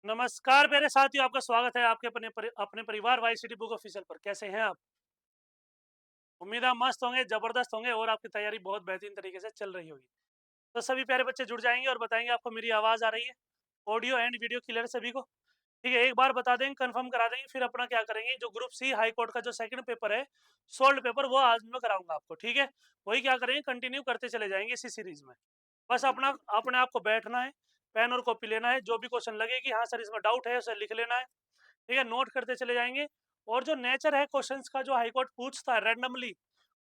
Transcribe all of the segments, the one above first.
नमस्कार मेरे साथियों, आपका स्वागत है आपके अपने परिवार वाई सिटी बुक ऑफिशियल पर। कैसे हैं आप? उम्मीद है आप मस्त होंगे, जबरदस्त होंगे और आपकी तैयारी बहुत बेहतरीन तरीके से चल रही होगी। तो सभी प्यारे बच्चे जुड़ जाएंगे और बताएंगे आपको मेरी आवाज़ आ रही है, ऑडियो एंड वीडियो क्लियर है सभी को? ठीक है, एक बार बता देंगे, कंफर्म करा देंगे, फिर अपना क्या करेंगे, जो ग्रुप सी हाई कोर्ट का जो सेकंड पेपर है, सोल्ड पेपर, वो आज मैं कराऊंगा आपको। ठीक है, वही क्या करेंगे, कंटिन्यू करते चले जाएंगे इसी सीरीज में। बस अपना अपने आप को बैठना है, पेन और कॉपी लेना है, जो भी क्वेश्चन लगे कि हाँ सर इसमें डाउट है उसे लिख लेना है। ठीक है, नोट करते चले जाएंगे। और जो नेचर है क्वेश्चंस का, जो हाईकोर्ट पूछता है रैंडमली,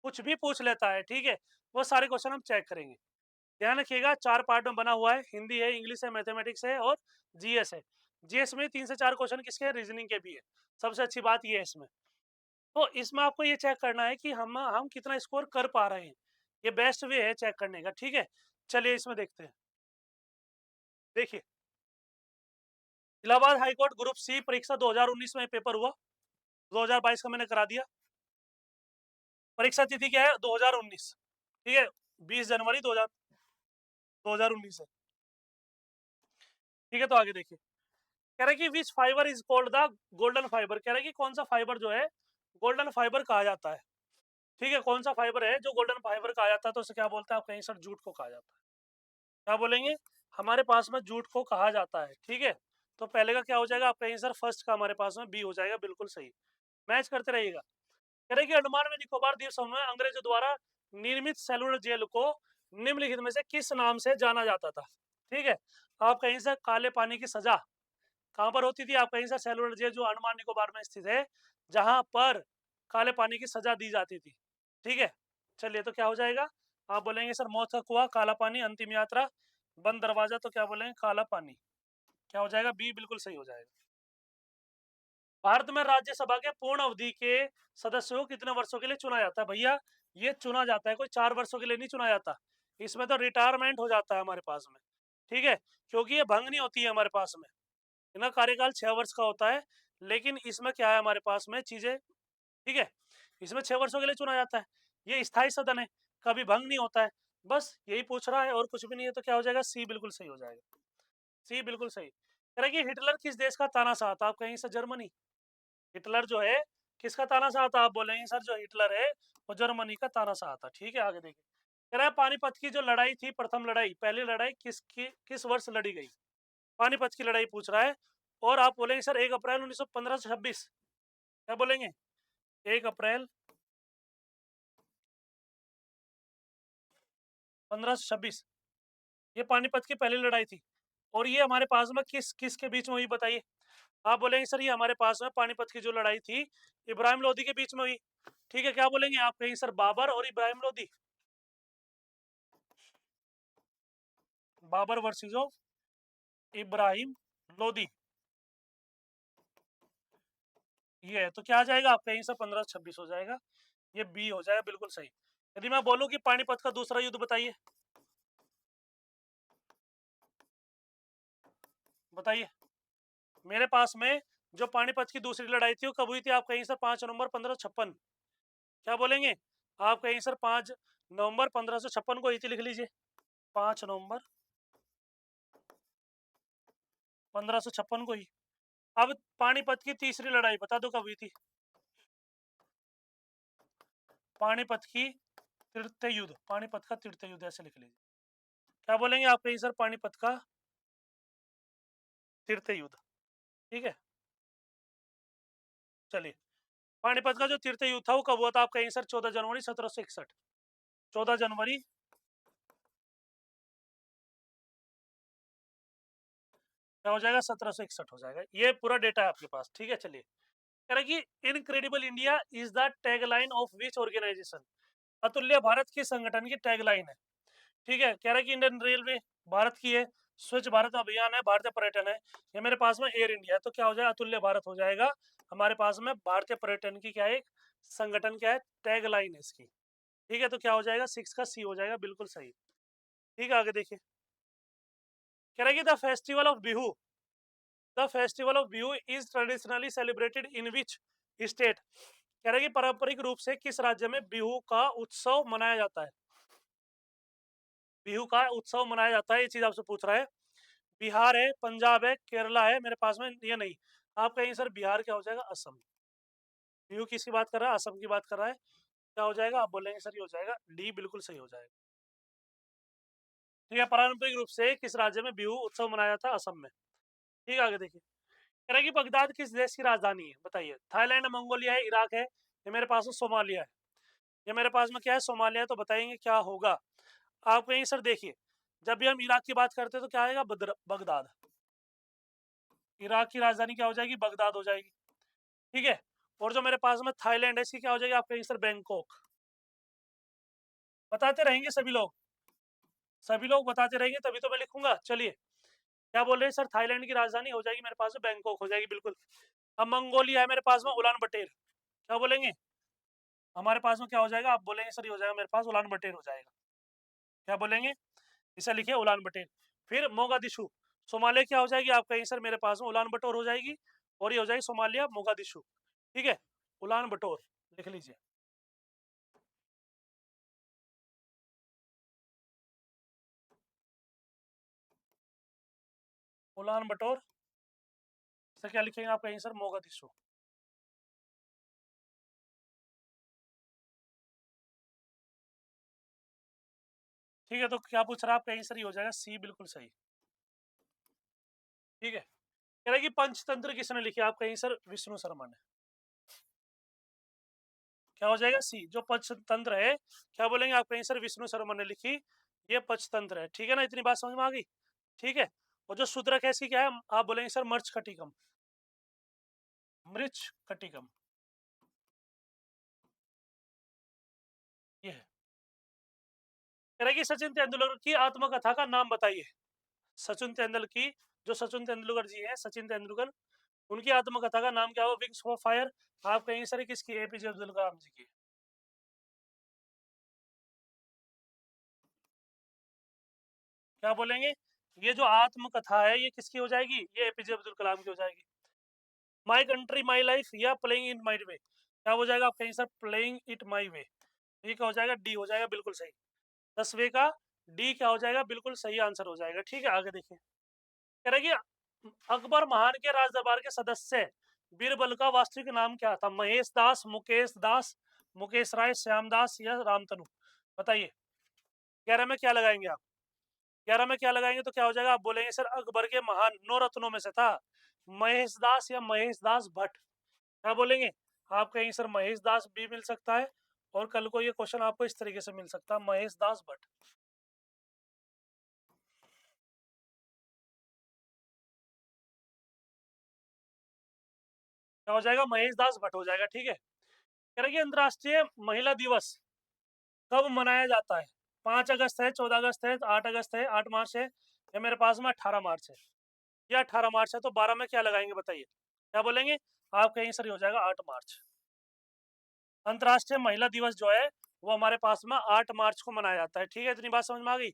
कुछ भी पूछ लेता है, ठीक है, वो सारे क्वेश्चन हम चेक करेंगे। ध्यान रखिएगा, 4 पार्ट में बना हुआ है, हिंदी है, इंग्लिश है, मैथमेटिक्स है और जीएस है। जीएस में 3 से 4 क्वेश्चन किसके हैं, रीजनिंग के भी है। सबसे अच्छी बात ये है इसमें। तो इसमें आपको ये चेक करना है कि हम कितना स्कोर कर पा रहे हैं। ये बेस्ट वे है चेक करने का। ठीक है, चलिए इसमें देखते हैं। देखिए, इलाहाबाद हाईकोर्ट ग्रुप सी परीक्षा 2019 में पेपर हुआ, 2022 का मैंने करा दिया। परीक्षा तिथि क्या है, 2019। ठीक है, 20 जनवरी 2019 है। ठीक है, तो आगे देखिए, कह रहा है कि which fibre is called the golden fibre. कह रहा है कि कौन सा फाइबर जो है गोल्डन फाइबर कहा जाता है। ठीक है, कौन सा फाइबर है जो गोल्डन फाइबर कहा जाता है, तो उसे क्या बोलते हैं, आप कहीं सर जूट को कहा जाता है। क्या बोलेंगे, हमारे पास में जूट को कहा जाता है। ठीक है, तो पहले का क्या हो जाएगा, आप कहीं सर फर्स्ट का हमारे पास में बी हो जाएगा, बिल्कुल सही। मैच करते रहिएगा। कह रहे कि अंडमान में निकोबार द्वीप समूह में अंग्रेजों द्वारा निर्मित सेलुलर जेल को निम्नलिखित में से किस नाम से जाना जाता था। ठीक है, आप कहीं से काले पानी की सजा कहां पर होती थी, आप कहीं से सेलुलर जेल जो अंडमान निकोबार में स्थित है, जहां पर काले पानी की सजा दी जाती थी। ठीक है, चलिए तो क्या हो जाएगा, आप बोलेंगे सर मौत का कुआं, काला पानी, अंतिम यात्रा, बंद दरवाजा, तो क्या बोलेंगे काला पानी। क्या हो जाएगा, बी बिल्कुल सही हो जाएगा। भारत में राज्यसभा के पूर्ण अवधि के सदस्यों को कितने वर्षों के लिए चुना जाता है? भैया, ये चुना जाता है, कोई 4 वर्षों के लिए नहीं चुना जाता। इसमें तो रिटायरमेंट हो जाता है हमारे पास में। ठीक है, क्योंकि ये भंग नहीं होती है हमारे पास में। इनका कार्यकाल 6 वर्ष का होता है, लेकिन इसमें क्या है हमारे पास में चीजें। ठीक है, इसमें 6 वर्षों के लिए चुना जाता है। ये स्थायी सदन है, कभी भंग नहीं होता है। बस यही पूछ रहा है और कुछ भी नहीं है, तो क्या हो जाएगा, सी बिल्कुल सही हो जाएगा। सी बिल्कुल सही। कह रहा है कि हिटलर किस देश का तानाशाह था? आप कहीं से जर्मनी। हिटलर जो है किसका तानाशाह था? आप बोलेंगे सर जो हिटलर है वो जर्मनी का तानाशाह था। ठीक है, आगे देखिए, कह रहा है पानीपत की जो लड़ाई थी, प्रथम लड़ाई, पहली लड़ाई किस वर्ष लड़ी गई? पानीपत की लड़ाई पूछ रहा है। और आप बोलेंगे सर 1 अप्रैल 1915 से 26। क्या बोलेंगे, 1 अप्रैल 1526, ये पानीपत की पहली लड़ाई थी। और ये हमारे पास में किस किस के बीच में हुई बताइए? आप बोलेंगे सर ये हमारे पास में पानीपत की जो लड़ाई थी, इब्राहिम लोदी के बीच में हुई। ठीक है, क्या बोलेंगे आप कहीं सर, बाबर और इब्राहिम लोदी। बाबर वर्सेस इब्राहिम लोदी, ये है, तो क्या आ जाएगा आपका यहीं से 1526 हो जाएगा। ये बी हो जाएगा, बिल्कुल सही। यदि मैं बोलूं कि पानीपत का दूसरा युद्ध बताइए, बताइए। मेरे पास में जो पानीपत की दूसरी लड़ाई थी वो कब हुई थी? आप कहीं से 5 नवंबर 1556। क्या बोलेंगे, आप कहीं सर 5 नवंबर 1556 को हुई थी, लिख लीजिए। 5 नवंबर 1556 को ही। अब पानीपत की तीसरी लड़ाई बता दो कब हुई थी? पानीपत की तृतीय युद्ध, पानीपत का तृतीय युद्ध, ऐसे लिख लीजिए। क्या बोलेंगे आप कहीं सर, पानीपत का तृतीय युद्ध। ठीक है, चलिए, पानीपत का जो तृतीय युद्ध था वो कब हुआ था? आप कहीं सर 14 जनवरी 1761। 14 जनवरी, क्या हो जाएगा, 1761 हो जाएगा। ये पूरा डेटा है आपके पास। ठीक है, चलिए, कह रहा है कि Incredible India is the tagline of which organisation. अतुल्य भारत की संगठन की टैगलाइन है। ठीक है, कह रहा है कि इंडियन रेलवे भारत की है, स्वच्छ भारत अभियान है, भारतीय पर्यटन है, ये मेरे पास में एयर इंडिया है, तो क्या हो जाएगा, अतुल्य भारत हो जाएगा। हमारे पास में भारतीय पर्यटन की क्या है, एक संगठन क्या है, टैगलाइन है इसकी। ठीक है, तो क्या हो जाएगा, 6 का सी हो जाएगा, बिल्कुल सही। ठीक है, आगे देखिए, कह रहा है कि the festival of Bihu is traditionally celebrated in which state. कह रहा है कि पारंपरिक रूप से किस राज्य में बिहू का उत्सव मनाया जाता है? बिहू का उत्सव मनाया जाता है, ये चीज आपसे पूछ रहा है। बिहार है, पंजाब है, केरला है मेरे पास में, ये नहीं। आप कहेंगे सर बिहार क्या हो जाएगा, असम। यू किसकी बात कर रहा है, असम की बात कर रहा है, क्या हो जाएगा, आप बोलेंगे सर ये हो जाएगा डी, बिल्कुल सही हो जाएगा। ठीक है, पारंपरिक रूप से किस राज्य में बिहू उत्सव मनाया जाता है, असम में। ठीक है, आगे देखिए, कह रहा है कि बगदाद किस देश की राजधानी है, बताइए। थाईलैंड, मंगोलिया है, इराक है, ये मेरे पास में सोमालिया है। ये मेरे पास में क्या है, सोमालिया है, तो बताएंगे क्या होगा। आप कहेंगे सर देखिए, जब भी हम इराक की बात करते हैं तो क्या आएगा, बगदाद। इराक की राजधानी क्या हो जाएगी, बगदाद हो जाएगी। ठीक है, और जो मेरे पास में थाईलैंड है, इसकी क्या हो जाएगी, आप कहेंगे सर बैंकॉक। बताते रहेंगे सभी लोग बताते रहेंगे, तभी तो मैं लिखूंगा। चलिए, क्या बोल रहे हैं सर, थाईलैंड की राजधानी हो जाएगी मेरे पास में बैंकॉक हो जाएगी, बिल्कुल। अब मंगोलिया है मेरे पास में उलान बटेर, क्या बोलेंगे, हमारे पास में क्या हो जाएगा, आप बोलेंगे सर ये हो जाएगा मेरे पास उलान बटेर हो जाएगा। क्या बोलेंगे, इसे लिखिए उलान बटेर। फिर मोगादिशु, सोमालिया क्या हो जाएगी, आप कहेंगे सर मेरे पास में उलान बटोर हो जाएगी, और ये हो जाएगी सोमालिया मोगादिशु। ठीक है, उलान बटोर लिख लीजिए। उलान बटोर, सर क्या लिखेंगे, आप कहेंगे सर मोगादिशु। ठीक है, तो क्या पूछ रहा है, आप कहेंगे सर ये हो जाएगा सी, बिल्कुल सही। ठीक है, कह रहा है कि पंचतंत्र किसने लिखे, आप कहेंगे सर विष्णु शर्मा ने। क्या हो जाएगा सी, जो पंचतंत्र है, क्या बोलेंगे, आप कहेंगे सर विष्णु शर्मा ने लिखी, ये पंचतंत्र है। ठीक है ना, इतनी बात समझ में आ गई। ठीक है, और जो शूद्रक है इसकी क्या है, आप बोलेंगे सर मर्च कटिकम, मृच कटिकम, ये है। कह रहा है कि सचिन तेंदुलकर की आत्मकथा का नाम बताइए। सचिन तेंदुलकर की, जो सचिन तेंदुलकर जी हैं, सचिन तेंदुलकर, उनकी आत्मकथा का नाम क्या हुआ, विंग्स ऑफ फायर। आप कहेंगे सर किसकी, एपीजे अब्दुल कलाम जी की। क्या बोलेंगे, ये जो आत्मकथा है ये किसकी हो जाएगी, ये एपीजे अब्दुल कलाम की हो जाएगी। माई कंट्री माई लाइफ या प्लेइंग इन माई वे, क्या हो जाएगा, आप कहेंगे सर प्लेइंग इट माई वे। ये क्या हो जाएगा, डी हो जाएगा, बिल्कुल सही। 10वें का डी क्या हो जाएगा, बिल्कुल सही आंसर हो जाएगा। ठीक है, आगे देखिए, कह रहे कि अकबर महान के राज दरबार के सदस्य बीरबल का वास्तविक नाम क्या था, महेश दास, मुकेश दास, मुकेश राय, श्यामदास या रामतनु, बताइए। 11 में क्या लगाएंगे आप, 11 में क्या लगाएंगे तो क्या हो जाएगा, आप बोलेंगे सर अकबर के महान 9 रत्नों में से था महेश दास या महेश दास भट्ट। क्या बोलेंगे, आप कहेंगे सर महेश दास भी मिल सकता है, और कल को ये क्वेश्चन आपको इस तरीके से मिल सकता है, महेश दास भट्ट। क्या हो जाएगा, महेश दास भट्ट हो जाएगा। ठीक है, कह रहे कि अंतर्राष्ट्रीय महिला दिवस कब मनाया जाता है, 5 अगस्त है, 14 अगस्त है, 8 अगस्त है, 8 मार्च है, या मेरे पास में 18 मार्च है। या 18 मार्च है, तो 12 में क्या लगाएंगे, बताइए। क्या बोलेंगे, आप कहेंगे सर ये हो जाएगा 8 मार्च। अंतर्राष्ट्रीय महिला दिवस जो है वो हमारे पास में 8 मार्च को मनाया जाता है। ठीक है, इतनी बात समझ में आ गई,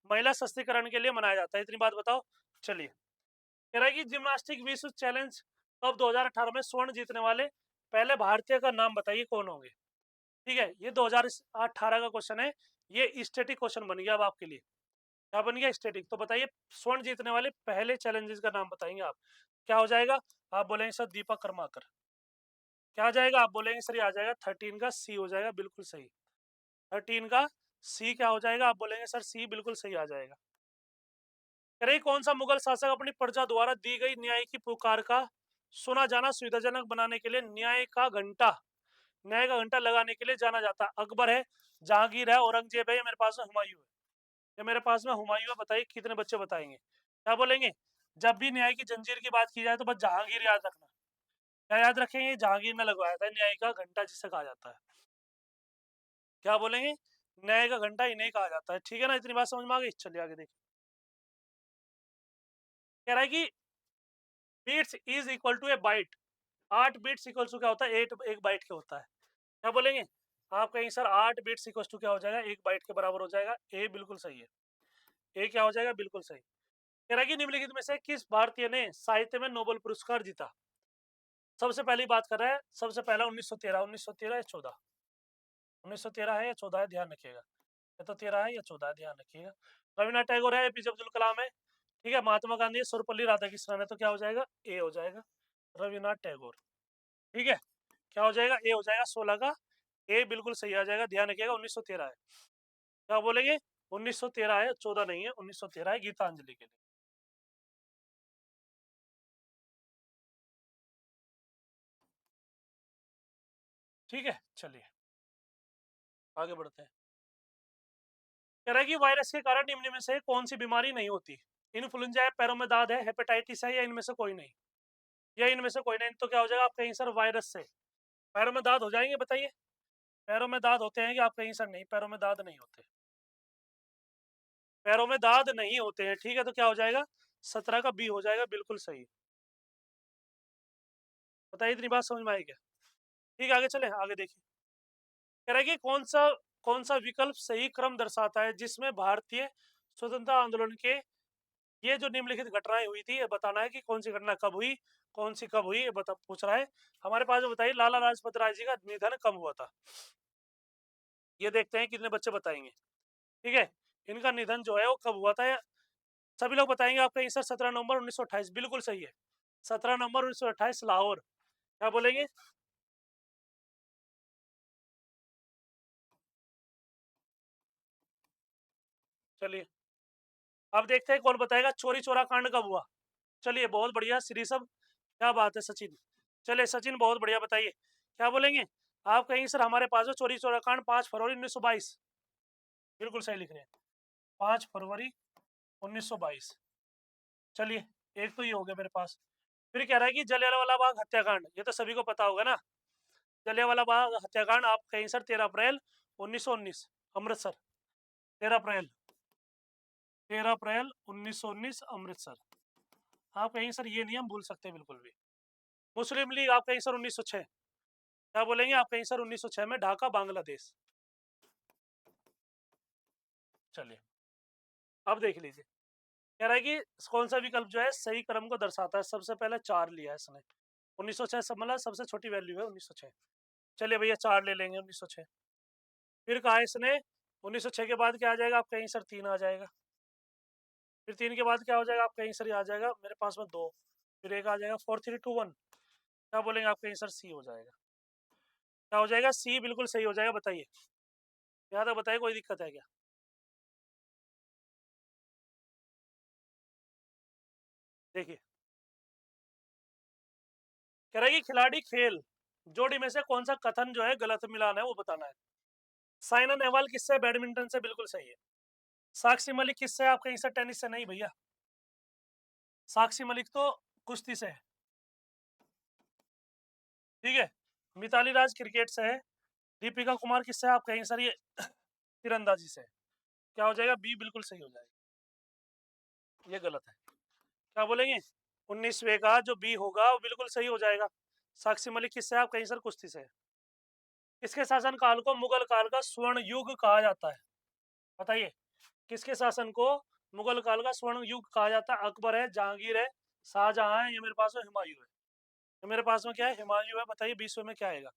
महिला सशक्तिकरण के लिए मनाया जाता है, इतनी बात बताओ। चलिए, कह रहा है कि जिम्नास्टिक विश्व चैलेंज कब 2018 में स्वर्ण जीतने वाले पहले भारतीय का नाम बताइए, कौन होंगे। ठीक है, ये 2018 का क्वेश्चन है, ये स्टेटिक क्वेश्चन बन गया अब आपके लिए। क्या बन गया, स्टेटिक। तो बताइए, स्वर्ण जीतने वाले पहले चैलेंजेस का नाम बताएंगे आप, क्या हो जाएगा, आप बोलेंगे सर दीपक कर्माकर। क्या आ जाएगा, आप बोलेंगे सर ये आ जाएगा 13 का सी हो जाएगा, बिल्कुल सही। 13 का सी क्या हो जाएगा, आप बोलेंगे सर सी, बिल्कुल सही आ जाएगा। कह रही कौन सा मुगल शासक अपनी प्रजा द्वारा दी गई न्याय की पुकार का सुना जाना सुविधाजनक बनाने के लिए न्याय का घंटा लगाने के लिए जाना जाता है, अकबर है, जहांगीर है, औरंगजेब है, या मेरे पास में हुमायूं है। या मेरे पास में हुमायूं है, बताइए कितने बच्चे बताएंगे। क्या बोलेंगे, जब भी न्याय की जंजीर की बात की जाए तो बस जहांगीर याद रखना। क्या याद रखेंगे, जहांगीर में लगवाया था न्याय का घंटा जिसे कहा जाता है। क्या बोलेंगे, न्याय का घंटा इन्हें कहा जाता है। ठीक है ना, इतनी बात समझ में आ गई। चलिए आगे देखिए, कह रहा है कि bits is equal to a byte, 8 bits equal to क्या होता है, 1 बाइट के होता है। क्या बोलेंगे, आप कहेंगे सर 8 बीट्स इक्वल टू क्या हो जाएगा, 1 बाइट के बराबर हो जाएगा, ए बिल्कुल सही है। ए क्या हो जाएगा, बिल्कुल सही। कह रहा है कि निम्नलिखित में से किस भारतीय ने साहित्य में नोबेल पुरस्कार जीता। सबसे पहली बात कर रहा है, सबसे पहला 1913, 1913 या 14, 1913 है या 14 है, ध्यान रखिएगा। या तो 13 है या 14 है, ध्यान रखिएगा। रविन्द्रनाथ टैगोर है, एपीजे अब्दुल कलाम है। ठीक है, महात्मा गांधी है, सर्वपल्ली राधाकृष्णन है, तो क्या हो जाएगा, ए हो जाएगा, रविन्द्रनाथ टैगोर। ठीक है, क्या हो जाएगा, ए हो जाएगा 16 का, ए बिल्कुल सही आ जाएगा। ध्यान रखिएगा 1913 है, क्या बोलेंगे, 1913 है, 14 नहीं है, 1913 है गीतांजलि के लिए। ठीक है, चलिए आगे बढ़ते हैं। कह रहा है कि वायरस के कारण निम्न में से कौन सी बीमारी नहीं होती। इन्फ्लुएंजा है, पैरों में दाद है, हेपेटाइटिस है, या इनमें से कोई नहीं, या इनमें से कोई नहीं, तो क्या हो जाएगा आपका आंसर वायरस से। पैरों में दाद हो जाएंगे, बताइए, पैरों में दाद होते हैं कि आपका आंसर नहीं, पैरों में दाद नहीं होते, पैरों में दाद नहीं होते हैं। ठीक है, तो क्या हो जाएगा, 17 का बी हो जाएगा, बिल्कुल सही। बताइए, इतनी बात समझ में आई क्या। ठीक है, आगे चले, आगे देखिए। कह रहा है कि कौन सा विकल्प सही क्रम दर्शाता है जिसमें भारतीय स्वतंत्रता आंदोलन के ये जो निम्नलिखित घटनाएं हुई थी, ये बताना है कि कौन सी घटना कब हुई, कौन सी कब हुई, ये बता पूछ रहा है हमारे पास। बताइए, लाला लाजपत राय जी का निधन कब हुआ था, ये देखते हैं कितने बच्चे बताएंगे। ठीक है, इनका निधन जो है वो कब हुआ था, सभी लोग बताएंगे। आपका आंसर 17 नवंबर 1928 बिल्कुल सही है, 17 नवंबर 1928 लाहौर। क्या बोलेंगे, चलिए अब देखते हैं कौन बताएगा चोरी चोरा कांड कब हुआ। चलिए बहुत बढ़िया श्री सब, क्या बात है सचिन। चलिए सचिन बहुत बढ़िया, बताइए क्या बोलेंगे आप। कहीं सर हमारे पास है चोरी चोरा कांड 5 फरवरी 1922, बिल्कुल सही लिख रहे हैं, 5 फरवरी 1922। चलिए एक तो ये हो गया मेरे पास। फिर कह रहा है कि जलियांवाला बाग हत्याकांड, ये तो सभी को पता होगा ना, जलियांवाला बाग हत्याकांड आप कहीं सर 13 अप्रैल 1919 अमृतसर, 13 अप्रैल 1919 अमृतसर। आप कहीं सर ये नहीं हम भूल सकते बिल्कुल भी। मुस्लिम लीग आप कहीं सर 1906, क्या बोलेंगे आप कहीं सर 1906 में ढाका बांग्लादेश। चलिए अब देख लीजिए, कह रहा है कि कौन सा विकल्प जो है सही क्रम को दर्शाता है। सबसे पहले 4 लिया है इसने, 1906 मतलब सबसे छोटी वैल्यू है 1906। चलिए भैया 4 ले लेंगे 1906। फिर कहा इसने 1906 के बाद क्या आ जाएगा आपका आंसर 3 आ जाएगा। फिर 3 के बाद क्या हो जाएगा आपका आंसर, आ जाएगा मेरे पास में 2, फिर एक आ जाएगा 4 3 2 1। क्या बोलेंगे आपका आंसर सी हो जाएगा, क्या हो जाएगा, सी बिल्कुल सही हो जाएगा। बताइए, यहाँ तक बताइए, कोई दिक्कत है क्या। देखिए कह रहा है कि खिलाड़ी खेल जोड़ी में से कौन सा कथन जो है गलत मिलान है वो बताना है। साइना नेहवाल किससे, बैडमिंटन से, बिल्कुल सही है। साक्षी मलिक किससे, आप कहीं से टेनिस से नहीं भैया, साक्षी मलिक तो कुश्ती से है। ठीक है, मिताली राज क्रिकेट से है। दीपिका कुमार किससे, आप कहीं सर ये तीरंदाजी से है। क्या हो जाएगा, बी बिल्कुल सही हो जाएगा, ये गलत है। क्या बोलेंगे, 19वें का जो बी होगा वो बिल्कुल सही हो जाएगा। साक्षी मलिक किससे, आप कहीं सर कुश्ती से है। किसके शासन काल को मुगल काल का स्वर्ण युग कहा जाता है, बताइए किसके शासन को मुगल काल का स्वर्ण युग कहा जाता है। अकबर है, जहांगीर है, शाहजहां है, ये मेरे पास में हुमायूं है। तो मेरे पास में क्या है, हुमायूं है। बताइए 20वें में क्या आएगा,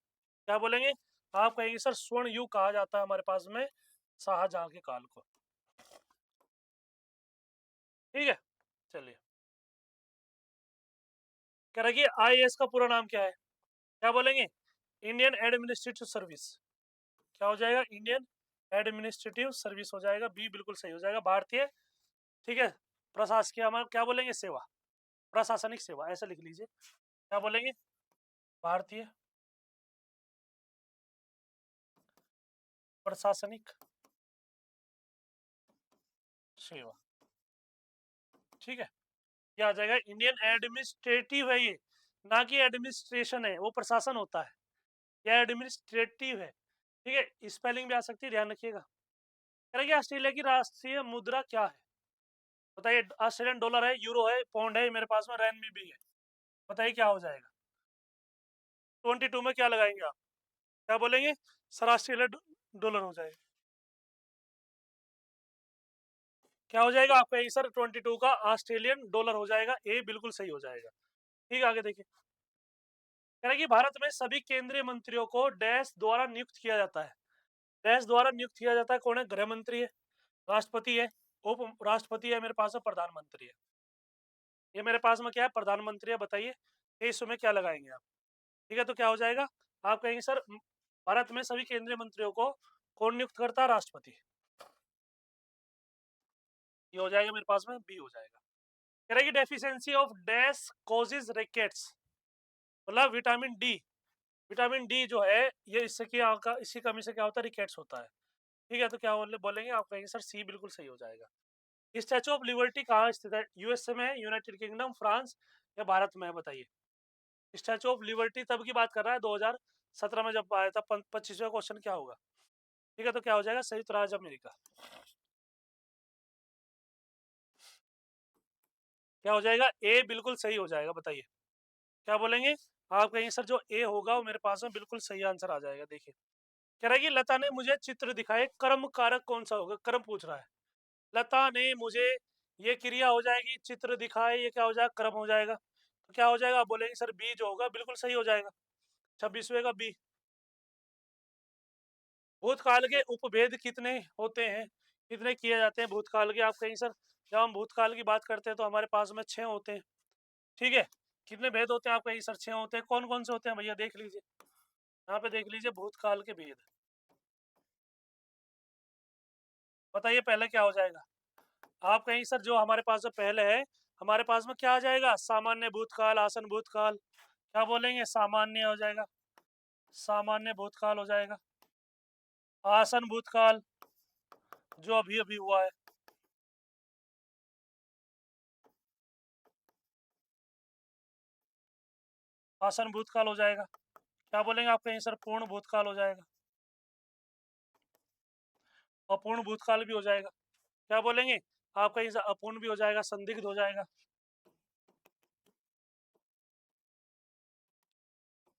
क्या बोलेंगे आप कहेंगे सर स्वर्ण युग कहा जाता है हमारे पास में शाहजहां के काल को। ठीक है, चलिए कह रहा है कि आईएएस का पूरा नाम क्या है, क्या बोलेंगे, इंडियन एडमिनिस्ट्रेटिव सर्विस। क्या हो जाएगा, इंडियन एडमिनिस्ट्रेटिव सर्विस हो जाएगा, बी बिल्कुल सही हो जाएगा, भारतीय। ठीक है, प्रशासकीय हमारा क्या बोलेंगे, सेवा, प्रशासनिक सेवा, ऐसा लिख लीजिए। क्या बोलेंगे, भारतीय प्रशासनिक सेवा। ठीक है, ये आ जाएगा इंडियन एडमिनिस्ट्रेटिव है ये, ना कि एडमिनिस्ट्रेशन है, वो प्रशासन होता है, यह एडमिनिस्ट्रेटिव है। ठीक है, स्पेलिंग भी आ सकती है, ध्यान रखिएगा। कह रहा है कि ऑस्ट्रेलिया की राष्ट्रीय मुद्रा क्या है, बताइए। ऑस्ट्रेलियन डॉलर है, यूरो है, पौंड है, मेरे पास में रैनमी भी है। बताइए क्या हो जाएगा, 22 में क्या लगाएंगे आप, क्या बोलेंगे सर, ऑस्ट्रेलियन डॉलर हो जाएगा। क्या हो जाएगा आपका आंसर 22 का ऑस्ट्रेलियन डॉलर हो जाएगा, ए बिल्कुल सही हो जाएगा। ठीक है, आगे देखिए। कह रहा है कि भारत में सभी केंद्रीय मंत्रियों को डैश द्वारा नियुक्त किया जाता है। डैश द्वारा नियुक्त किया जाता है, कौन है, गृह मंत्री है, राष्ट्रपति है, उप राष्ट्रपति है, मेरे पास में प्रधानमंत्री है। ये मेरे पास में क्या है, प्रधानमंत्री है, बताइए 2300 में क्या लगाएंगे आप? ठीक है, तो क्या हो जाएगा, आप कहेंगे सर भारत में सभी केंद्रीय मंत्रियों को कौन नियुक्त करता है? राष्ट्रपति। ये हो जाएगा मेरे पास में, बी हो जाएगा। कह रहा है कि deficiency of dash causes rickets, मतलब विटामिन डी, विटामिन डी जो है ये इससे क्या, इसी कमी से क्या होता है, रिकेट्स होता है। ठीक है, तो क्या बोलेंगे आप, कहेंगे सर सी बिल्कुल सही हो जाएगा। स्टैचू ऑफ लिबर्टी कहाँ स्थित है? यूएसए में, यूनाइटेड किंगडम, फ्रांस या भारत में है, बताइए। स्टैचू ऑफ लिबर्टी तब की बात कर रहा है 2017 में जब आया था। 25वां क्वेश्चन क्या होगा? ठीक है, तो क्या हो जाएगा, संयुक्त राज्य अमेरिका। क्या हो जाएगा, ए बिल्कुल सही हो जाएगा, बताइए क्या बोलेंगे आप, कहेंगे सर जो ए होगा वो मेरे पास में बिल्कुल सही आंसर आ जाएगा। देखिए कह रहा है कि लता ने मुझे चित्र दिखाए, कर्म कारक कौन सा होगा? कर्म पूछ रहा है। लता ने मुझे, ये क्रिया हो जाएगी, चित्र दिखाए ये क्या हो जाएगा, कर्म हो जाएगा। तो क्या हो जाएगा, आप बोलेंगे सर बी जो होगा बिल्कुल सही हो जाएगा, 26वें का बी। भूतकाल के उपभेद कितने होते हैं, कितने किए जाते हैं भूतकाल के? आप कहेंगे सर जब हम भूतकाल की बात करते हैं तो हमारे पास में 6 होते हैं। ठीक है, कितने भेद होते हैं? आप कहेंगे सर 6 होते हैं। कौन कौन से होते हैं भैया, देख लीजिए, यहाँ पे देख लीजिए, भूतकाल के भेद। बताइए पहले क्या हो जाएगा? आप कहेंगे सर जो हमारे पास में पहले है, हमारे पास में क्या आ जाएगा, सामान्य भूतकाल, आसन भूतकाल। क्या बोलेंगे, सामान्य हो जाएगा, सामान्य भूतकाल हो जाएगा। आसन भूतकाल जो अभी अभी हुआ है, आसन भूतकाल हो जाएगा। क्या बोलेंगे आप, कहेंगे सर पूर्ण भूतकाल हो जाएगा, अपूर्ण भूतकाल भी हो जाएगा। क्या बोलेंगे आप, कहेंगे सर अपूर्ण भी हो जाएगा, संदिग्ध हो जाएगा।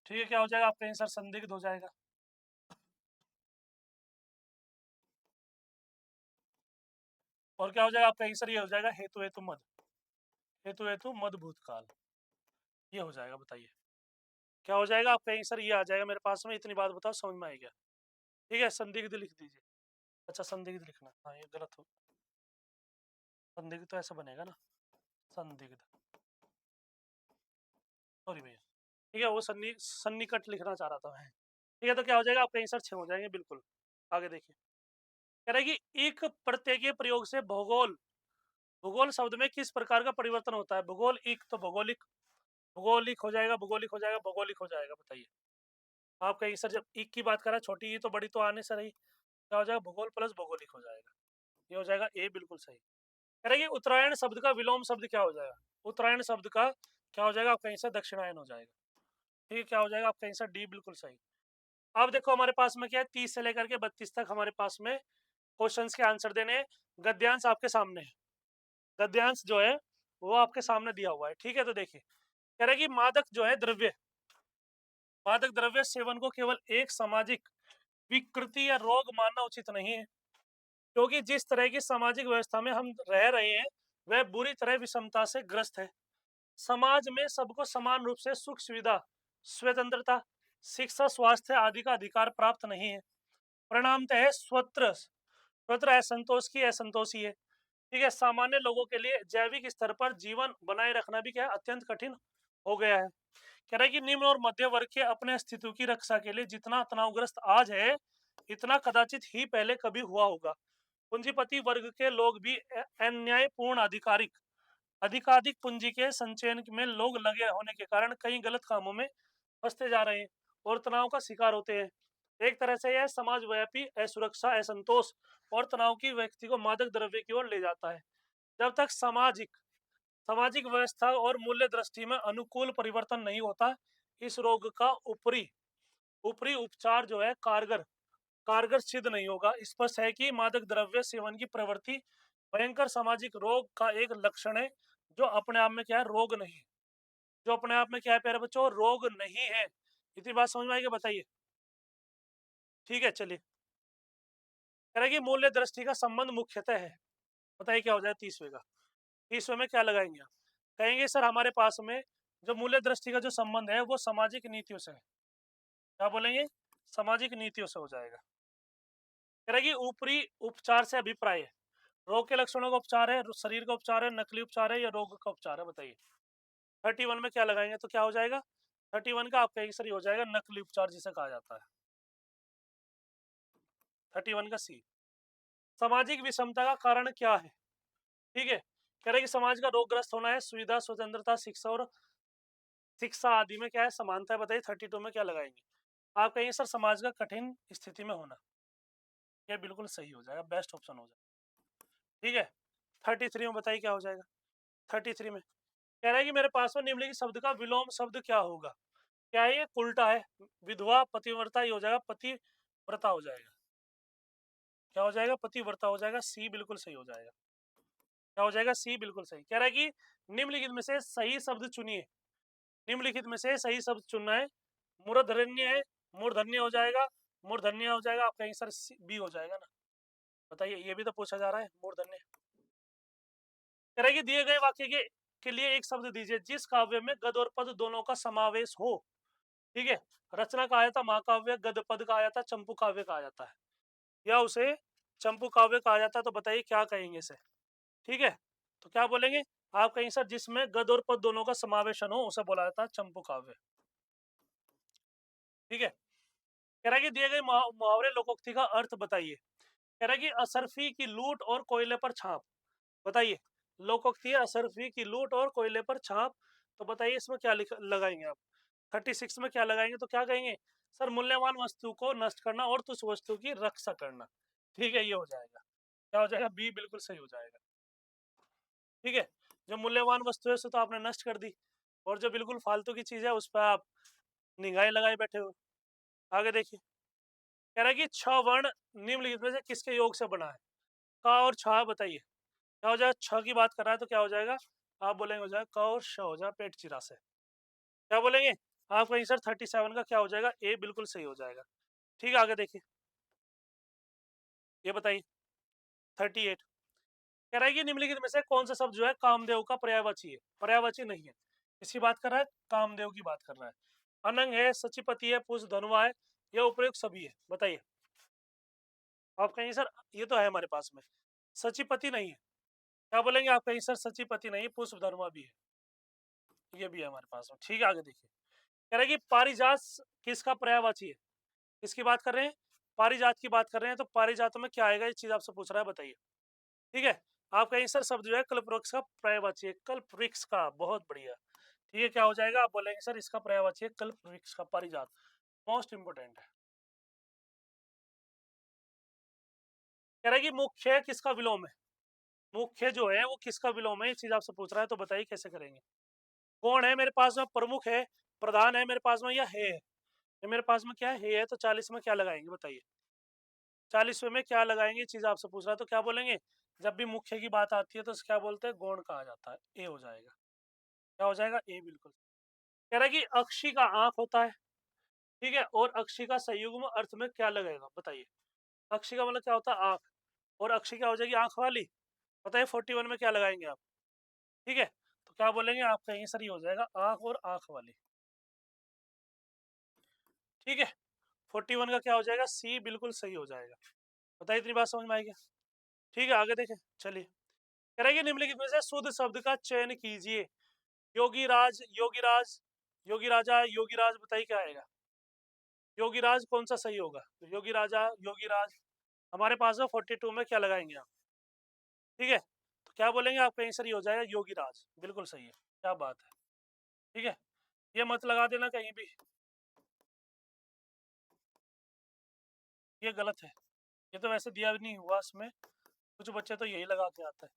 ठीक है, क्या हो जाएगा, आप कहेंगे सर संदिग्ध हो जाएगा। और क्या हो जाएगा, आप कहेंगे सर ये हो जाएगा हेतु हेतु मद, हेतु हेतु मद भूतकाल, ये हो जाएगा। बताइए क्या हो जाएगा, आप कहेंगे सर ये आ जाएगा मेरे पास में। इतनी बात बताओ समझ में आएगा? ठीक है, संदिग्ध लिख दीजिए। अच्छा संदिग्ध लिखना, हाँ ये गलत हो, संदिग्ध तो ऐसा बनेगा ना, संदिग्ध, सॉरी भैया। ठीक है, वो सन्निकट लिखना चाह रहा था मैं। ठीक है, तो क्या हो जाएगा, आप कहीं सर 6 हो जाएंगे बिल्कुल। आगे देखिए, कह रहा है कि एक प्रत्यय के प्रयोग से भूगोल, भूगोल शब्द में किस प्रकार का परिवर्तन होता है? भूगोल, एक तो भौगोलिक, भूगोलिक हो जाएगा, भूगोलिक हो जाएगा, भौगोलिक हो जाएगा। बताइए आप कहेंगे सर जब एक की बात करा, छोटी ई तो बड़ी तो आने से रही, क्या हो जाएगा, भूगोल प्लस भौगोलिक हो जाएगा। ये हो जाएगा ए बिल्कुल सही। कह रहा है कि उत्तरायण शब्द का विलोम शब्द क्या हो जाएगा? उत्तरायण शब्द का क्या हो जाएगा, आप कहीं से दक्षिणायन हो जाएगा। ठीक है, क्या हो जाएगा, आप कहीं से डी बिल्कुल सही। अब देखो हमारे पास में क्या है, 30 से लेकर के 32 तक हमारे पास में क्वेश्चंस के आंसर देने हैं। गद्यांश आपके सामने है, गद्यांश जो है वो आपके सामने दिया हुआ है। ठीक है, तो देखिए कह रहे हैं कि मादक जो है द्रव्य, मादक द्रव्य सेवन को केवल एक सामाजिक विकृति या रोग मानना उचित नहीं है, क्योंकि जिस तरह की सामाजिक व्यवस्था में हम रह रहे हैं वह बुरी तरह विषमता से ग्रस्त है। समाज में सबको समान रूप से सुख सुविधा, स्वतंत्रता, शिक्षा, स्वास्थ्य आदि का अधिकार प्राप्त नहीं है। परिणामतः स्वत्र स्वत्र असंतोष की असंतोषी है। ठीक है, सामान्य लोगों के लिए जैविक स्तर पर जीवन बनाए रखना भी क्या है, अत्यंत कठिन हो गया है। कह रहा है कि निम्न और मध्य वर्ग के अपने अस्तित्व की रक्षा के लिए जितना तनावग्रस्त आज है, इतना कदाचित ही पहले कभी हुआ होगा। पूंजीपति वर्ग के लोग भी अन्यायपूर्ण आधिकारिक, अधिकाधिक पूंजी के संचयन में लोग लगे होने के कारण कई गलत कामों में फंसते जा रहे हैं और तनाव का शिकार होते हैं। एक तरह से यह समाजव्यापी असुरक्षा, असंतोष और तनाव की व्यक्ति को मादक द्रव्य की ओर ले जाता है। जब तक सामाजिक सामाजिक व्यवस्था और मूल्य दृष्टि में अनुकूल परिवर्तन नहीं होता, इस रोग का ऊपरी ऊपरी उपचार जो है कारगर कारगर सिद्ध नहीं होगा। स्पष्ट है कि मादक द्रव्य सेवन की प्रवृत्ति भयंकर सामाजिक रोग का एक लक्षण है, जो अपने आप में क्या है, रोग नहीं है। जो अपने आप में क्या है प्यारे बच्चों, रोग नहीं है। इतनी बात समझ में आएगी? बताइए। ठीक है, चलिए कह रहा है कि मूल्य दृष्टि का संबंध मुख्यतः है। बताइए क्या हो जाए 30वें का, 30वें में क्या लगाएंगे आप? कहेंगे सर हमारे पास में जो मूल्य दृष्टि का जो संबंध है वो सामाजिक नीतियों से है। क्या बोलेंगे, सामाजिक नीतियों से हो जाएगा। कह रहा है कि ऊपरी उपचार से अभिप्राय है, रोग के लक्षणों का उपचार है, शरीर का उपचार है, नकली उपचार है या रोग का उपचार है, बताइए। 31 में क्या लगाएंगे तो क्या हो जाएगा? 31 का आपका आंसर हो जाएगा नकली उपचार जिसे कहा जाता है। 31 का सी। सामाजिक विषमता का कारण क्या है? ठीक है, कह रहे कि समाज का रोगग्रस्त होना है, सुविधा, स्वतंत्रता, शिक्षा और शिक्षा आदि में क्या है समानता है, बताइए। 32 में क्या लगाएंगे? आप कहेंगे सर समाज का कठिन स्थिति में होना, ये बिल्कुल सही हो जाएगा, बेस्ट ऑप्शन हो जाएगा। ठीक है, 33 में बताइए क्या हो जाएगा? 33 में कह रहा है कि मेरे पास में निम्नलिखित शब्द का विलोम शब्द क्या होगा? क्या है ये? उल्टा है, विधवा पतिव्रता ही हो जाएगा, पतिव्रता हो जाएगा। क्या हो जाएगा? पतिव्रता हो जाएगा, सी बिल्कुल सही हो जाएगा। क्या हो जाएगा? सी बिल्कुल सही। कह रहा है कि निम्नलिखित में से सही शब्द चुनिए, निम्नलिखित में से सही शब्द चुनना है। मूर्धन्य है, मूर्धन्य हो जाएगा, मूर्धन्य हो जाएगा, आपका आंसर बी हो जाएगा ना। बताइए, ये भी तो पूछा जा रहा है मूर्धन्य। कह रहा है कि दिए गए वाक्य के लिए एक शब्द दीजिए जिस काव्य में गद और पद दोनों का समावेश हो। ठीक है, रचना कहा जाता महाकाव्य, गद पद कहा जाता, चंपू काव्य कहा जाता है, या उसे चंपू काव्य कहा जाता है, तो बताइए क्या कहेंगे इसे? ठीक है, तो क्या बोलेंगे आप? कहीं सर जिसमें गद और पद दोनों का समावेशन हो उसे बोला जाता है चंपू काव्य। ठीक है, कह रहा है कि दिए गए मुहावरे लोकोक्ति का अर्थ बताइए। कह रहा है कि असरफी की लूट और कोयले पर छाप, बताइए। लोकोक्ति है असरफी की लूट और कोयले पर छाप, तो बताइए इसमें क्या लगाएंगे आप? 36 में क्या लगाएंगे तो क्या कहेंगे? सर मूल्यवान वस्तु को नष्ट करना और तुच्छ वस्तु की रक्षा करना। ठीक है, ये हो जाएगा। क्या हो जाएगा? बी बिल्कुल सही हो जाएगा। ठीक है, जो मूल्यवान वस्तु है उसे तो आपने नष्ट कर दी, और जो बिल्कुल फालतू की चीज है उस पर आप निगाहें लगाए बैठे हो। आगे देखिए, कह रहा है कि छ वर्ण निम्नलिखित में से किसके योग से बना है? क और छ, बताइए क्या हो जाएगा? छ की बात कर रहा है तो क्या हो जाएगा? आप बोलेंगे हो जाएगा क और श हो जाएगा पेट चिरा से। क्या बोलेंगे? आपका आंसर 37 का क्या हो जाएगा? ए बिल्कुल सही हो जाएगा। ठीक है, आगे देखिए, ये बताइए 38। कह रहा है कि निम्नलिखित में से कौन सा शब्द जो है कामदेव का पर्यायवाची है? पर्यायवाची नहीं है, इसकी बात कर रहा है, कामदेव की बात कर रहा है। अनंग है, सचिपति है, पुष धनुआ है, यह उपयुक्त सभी है, बताइए। आप कहेंगे सर ये तो है हमारे पास में, सचिपति नहीं है। क्या बोलेंगे आप? कहेंगे सर सचिपति नहीं, पुष्प धनुआ भी है, ये भी है हमारे पास में। ठीक है, आगे देखिए, कह रहा है कि पारिजात किसका पर्यायवाची है? किसकी बात कर रहे हैं? पारिजात की बात कर रहे हैं, तो पारिजात में क्या आएगा? ये चीज आपसे पूछ रहा है, बताइए। ठीक है, आपका आंसर शब्द जो है कल्पवृक्ष का पर्यायवाची है, कल्पवृक्ष का, बहुत बढ़िया। ठीक है, क्या हो जाएगा? आप बोलेंगे सर इसका पर्यायवाची है कल्पवृक्ष का, पारिजात मोस्ट इंपोर्टेंट है। कह रहा है कि मुख्य किसका विलोम है? मुख्य जो है वो किसका विलोम है, ये चीज आपसे पूछ रहा है, तो बताइए कैसे करेंगे? कौन है मेरे पास में? प्रमुख है, प्रधान है मेरे पास में, या है? ये मेरे पास में क्या है? तो 40 में क्या लगाएंगे, बताइए। 40वें में क्या लगाएंगे, चीज आपसे पूछ रहा है, तो क्या बोलेंगे? जब भी मुख्य की बात आती है तो क्या बोलते हैं? गौण कहा जाता है, ए हो जाएगा। क्या हो जाएगा? ए बिल्कुल। कह रहा है कि अक्षी का आंख होता है, ठीक है, और अक्षी का संयुग्म अर्थ में क्या लगेगा, बताइए। अक्षी का मतलब क्या होता है? आंख, और अक्षी क्या हो जाएगी? आंख वाली। बताइए 41 में क्या लगाएंगे आप? ठीक है, तो क्या बोलेंगे आप? कहेंगे सर ये हो जाएगा आंख और आंख वाली। ठीक है, 41 का क्या हो जाएगा? सी बिल्कुल सही हो जाएगा। बताइए, इतनी बात समझ में आएगी? ठीक है, आगे देखें, चलिए। कह रहा है कि निम्नलिखित में से शुद्ध शब्द का चयन कीजिए। योगी राज, योगी राज, योगी राजा, योगी राज, बताइए क्या आएगा? योगी राज कौन सा सही होगा? तो योगी राजा, योगी राज, हमारे पास में 42 में क्या लगाएंगे आप? ठीक है, तो क्या बोलेंगे? आपका आंसर ये हो जाएगा योगी राज, बिल्कुल सही है। क्या बात है? ठीक है, ये मत लगा देना कहीं भी, ये गलत है। ये तो वैसे दिया भी नहीं हुआ इसमें, कुछ बच्चे तो यही लगा के आते हैं,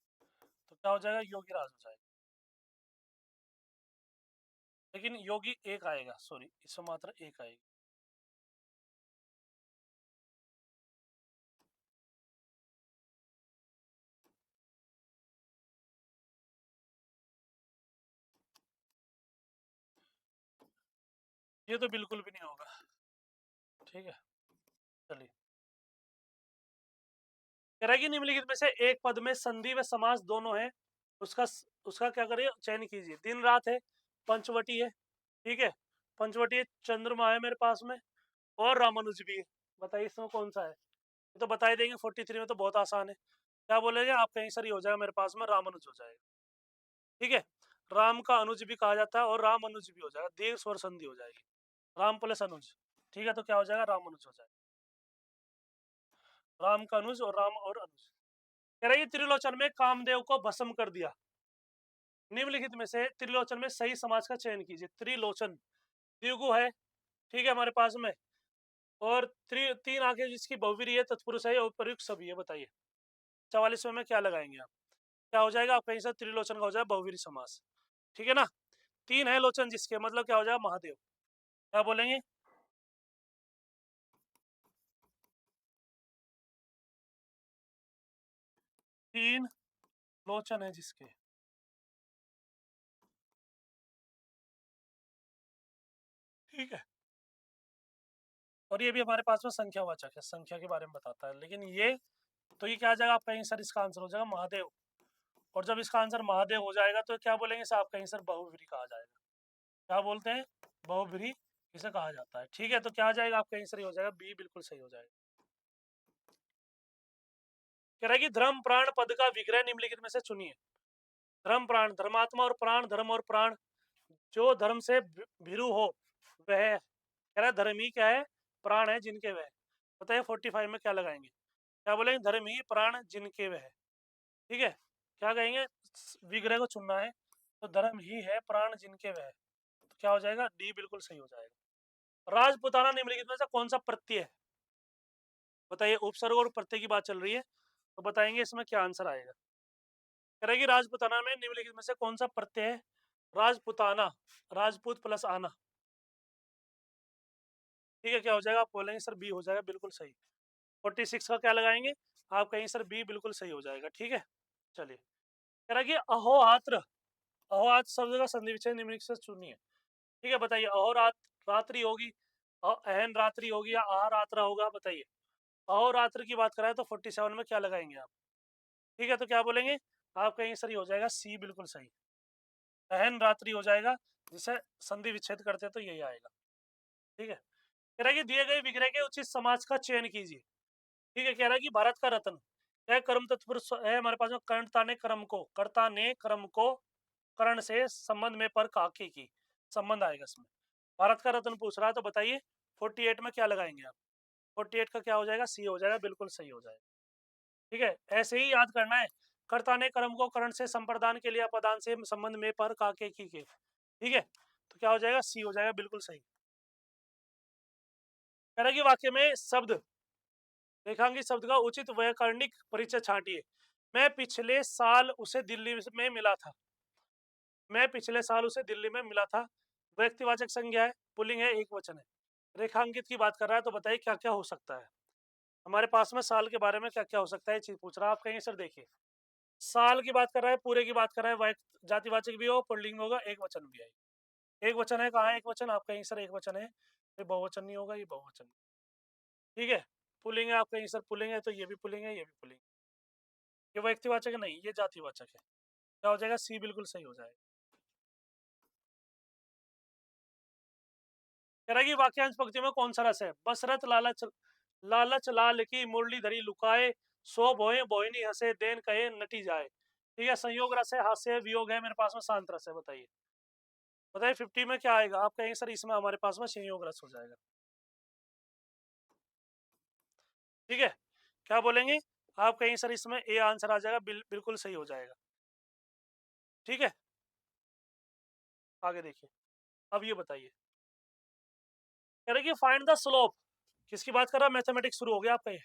तो क्या हो जाएगा? योगी राज हो जाएगा। लेकिन योगी एक आएगा, सॉरी, इसमें मात्र एक आएगी। ये तो बिल्कुल भी नहीं होगा। ठीक है, चलिए। कह रहा है कि निम्नलिखित में से एक पद में संधि व समास दोनों है, उसका उसका क्या करिए? चयन कीजिए। दिन रात है, पंचवटी है, ठीक है, पंचवटी है, चंद्रमा है मेरे पास में, और रामानुज भी है, बताइए इसमें कौन सा है? ये तो बता ही देंगे, 43 में तो बहुत आसान है। क्या बोलेंगे आप कहीं सर, ये हो जाएगा मेरे पास में रामानुज हो जाएगा। ठीक है, राम का अनुज भी कहा जाता है और राम अनुज भी हो जाएगा, दीर्घ स्वर संधि हो जाएगी, राम प्लस अनुज। ठीक है, तो क्या हो जाएगा, रामानुज हो जाएगा, राम का अनुज और राम और अनुज। कह रही त्रिलोचन में कामदेव को भस्म कर दिया, निम्नलिखित में से त्रिलोचन में सही समाज का चयन कीजिए। त्रिलोचन द्विगु है, ठीक है हमारे पास में, और तीन आंखें जिसकी बहुवीरी है, तत्पुरुष है और प्रयुक्त सभी है। बताइए 44वें में क्या लगाएंगे आप, क्या हो जाएगा आपका आंसर, त्रिलोचन का हो जाएगा बहुवीरी समास। ठीक है ना, तीन है लोचन जिसके, मतलब क्या हो जाएगा, महादेव। क्या बोलेंगे, तीन लोचन है जिसके। ठीक है, और ये भी हमारे पास में संख्यावाचक है, संख्या के बारे में बताता है, लेकिन ये तो ये क्या आ जाएगा आपका आंसर, इसका आंसर हो जाएगा महादेव। और जब इसका आंसर महादेव हो जाएगा तो क्या बोलेंगे इसे, आपका आंसर बहुव्रीहि कहा जाएगा। क्या बोलते हैं, बहुव्रीहि इसे कहा जाता है। ठीक है, तो क्या आ जाएगा आपका आंसर, हो जाएगा बी, बिल्कुल सही हो जाएगा। कह रहा है कि धर्म प्राण पद का विग्रह निम्नलिखित में से चुनिए। धर्म प्राण, धर्मात्मा और प्राण, धर्म और प्राण, जो धर्म से भिरु हो वह, कह रहा है धर्म ही क्या है, प्राण है जिनके वह। बताइए 45 में क्या लगाएंगे, क्या बोलेंगे, धर्म ही प्राण जिनके वह। ठीक है, क्या कहेंगे, विग्रह को चुनना है, तो धर्म ही है प्राण जिनके वह, तो क्या हो जाएगा, डी बिल्कुल सही हो जाएगा। राजपुताना निम्नलिखित में से कौन सा प्रत्यय है, बताइए, उपसर्ग और प्रत्यय की बात चल रही है, तो बताएंगे इसमें क्या आंसर आएगा। करेगी राजपुताना में निम्नलिखित में से कौन सा प्रत्यय है, राजपुताना, राजपूत प्लस आना। ठीक है, क्या हो जाएगा, आप बोलेंगे सर बी हो जाएगा, बिल्कुल सही। 46 का क्या लगाएंगे, आप कहेंगे सर बी, बिल्कुल सही हो जाएगा। ठीक है, चलिए, कह रहा है कि अहोरात्र, अहोरात्र शब्द का संधि विच्छेद निम्नलिखित से चुनिए। ठीक है, बताइए, अहोरात्र रात्रि होगी, अहन रात्रि होगी, या अहरात्र होगा, बताइए। अहोरात्र की बात कराए तो 47 में क्या लगाएंगे आप। ठीक है, तो क्या बोलेंगे, आप कहेंगे सर ये हो जाएगा सी, बिल्कुल सही, अहन रात्रि हो जाएगा, जिसे संधि विच्छेद करते हैं तो यही आएगा। ठीक है, कह रहा है कि दिए गए विग्रह के उचित समाज का चयन कीजिए। ठीक है, कह रहा है कि भारत का रत्न है, कर्म तत्पुरुष है हमारे पास में, कर्ता ने क्रम को, कर्ता ने क्रम को कर्ण से संबंध में पर काके की संबंध आएगा इसमें। भारत का रत्न पूछ रहा है, तो बताइए 48 में क्या लगाएंगे आप। 48 का क्या हो जाएगा, सी हो जाएगा, बिल्कुल सही हो जाएगा। ठीक है, ऐसे ही याद करना है, कर्ता ने कर्म को कर्ण से संप्रदान के लिए अपदान से संबंध में पर काके की के। ठीक है, तो क्या हो जाएगा, सी हो जाएगा, बिल्कुल सही। कह रहा कि वाक्य में शब्द, रेखांकित शब्द का उचित व्याकरणिक परिचय छांटिए। मैं पिछले साल उसे दिल्ली में मिला था, मैं पिछले साल उसे दिल्ली में मिला था, व्यक्तिवाचक संज्ञा है, पुल्लिंग है, एक वचन है। रेखांकित की बात कर रहा है, तो बताइए क्या क्या हो सकता है हमारे पास में, साल के बारे में क्या क्या हो सकता है, चीज पूछ रहा है। आप कहेंगे सर देखिए, साल की बात कर रहा है, पूरे की बात कर रहा है, जातिवाचक भी हो, पुल्लिंग होगा, एक वचन भी आएगा। एक वचन है, कहाँ है एक वचन, आप कहेंगे सर एक वचन है, ये बहुवचन नहीं होगा, ये बहुवचन। ठीक है, पुल्लिंग है, आप कहेंगे सर पुल्लिंग है, तो ये भी पुल्लिंग है, ये भी पुल्लिंग। ये व्यक्तिवाचक नहीं, ये जातिवाचक है। क्या हो जाएगा, सी बिल्कुल सही हो जाएगा। कह रहा है कि वाक्यांश पंक्ति में कौन सा रस है, बसरत लालच, लालच लाल की मुरली धरी लुकाए, सो भोए बोहिनी हंसे देन कहे नटी जाए। ठीक है, संयोग रस है, हास्य वियोग है, मेरे पास में शांत रस है। बताइए बताइए 50 में क्या आएगा, आप कहेंगे सर इसमें हमारे पास में संयोग रस हो जाएगा। ठीक है, क्या बोलेंगे, आप कहेंगे सर इसमें ए आंसर आ जाएगा, बिल्कुल सही हो जाएगा। ठीक है, आगे देखिए, अब ये बताइए, कह रहे कि फाइंड द स्लोप, किसकी बात कर रहा है, मैथमेटिक्स शुरू हो गया आपका ये।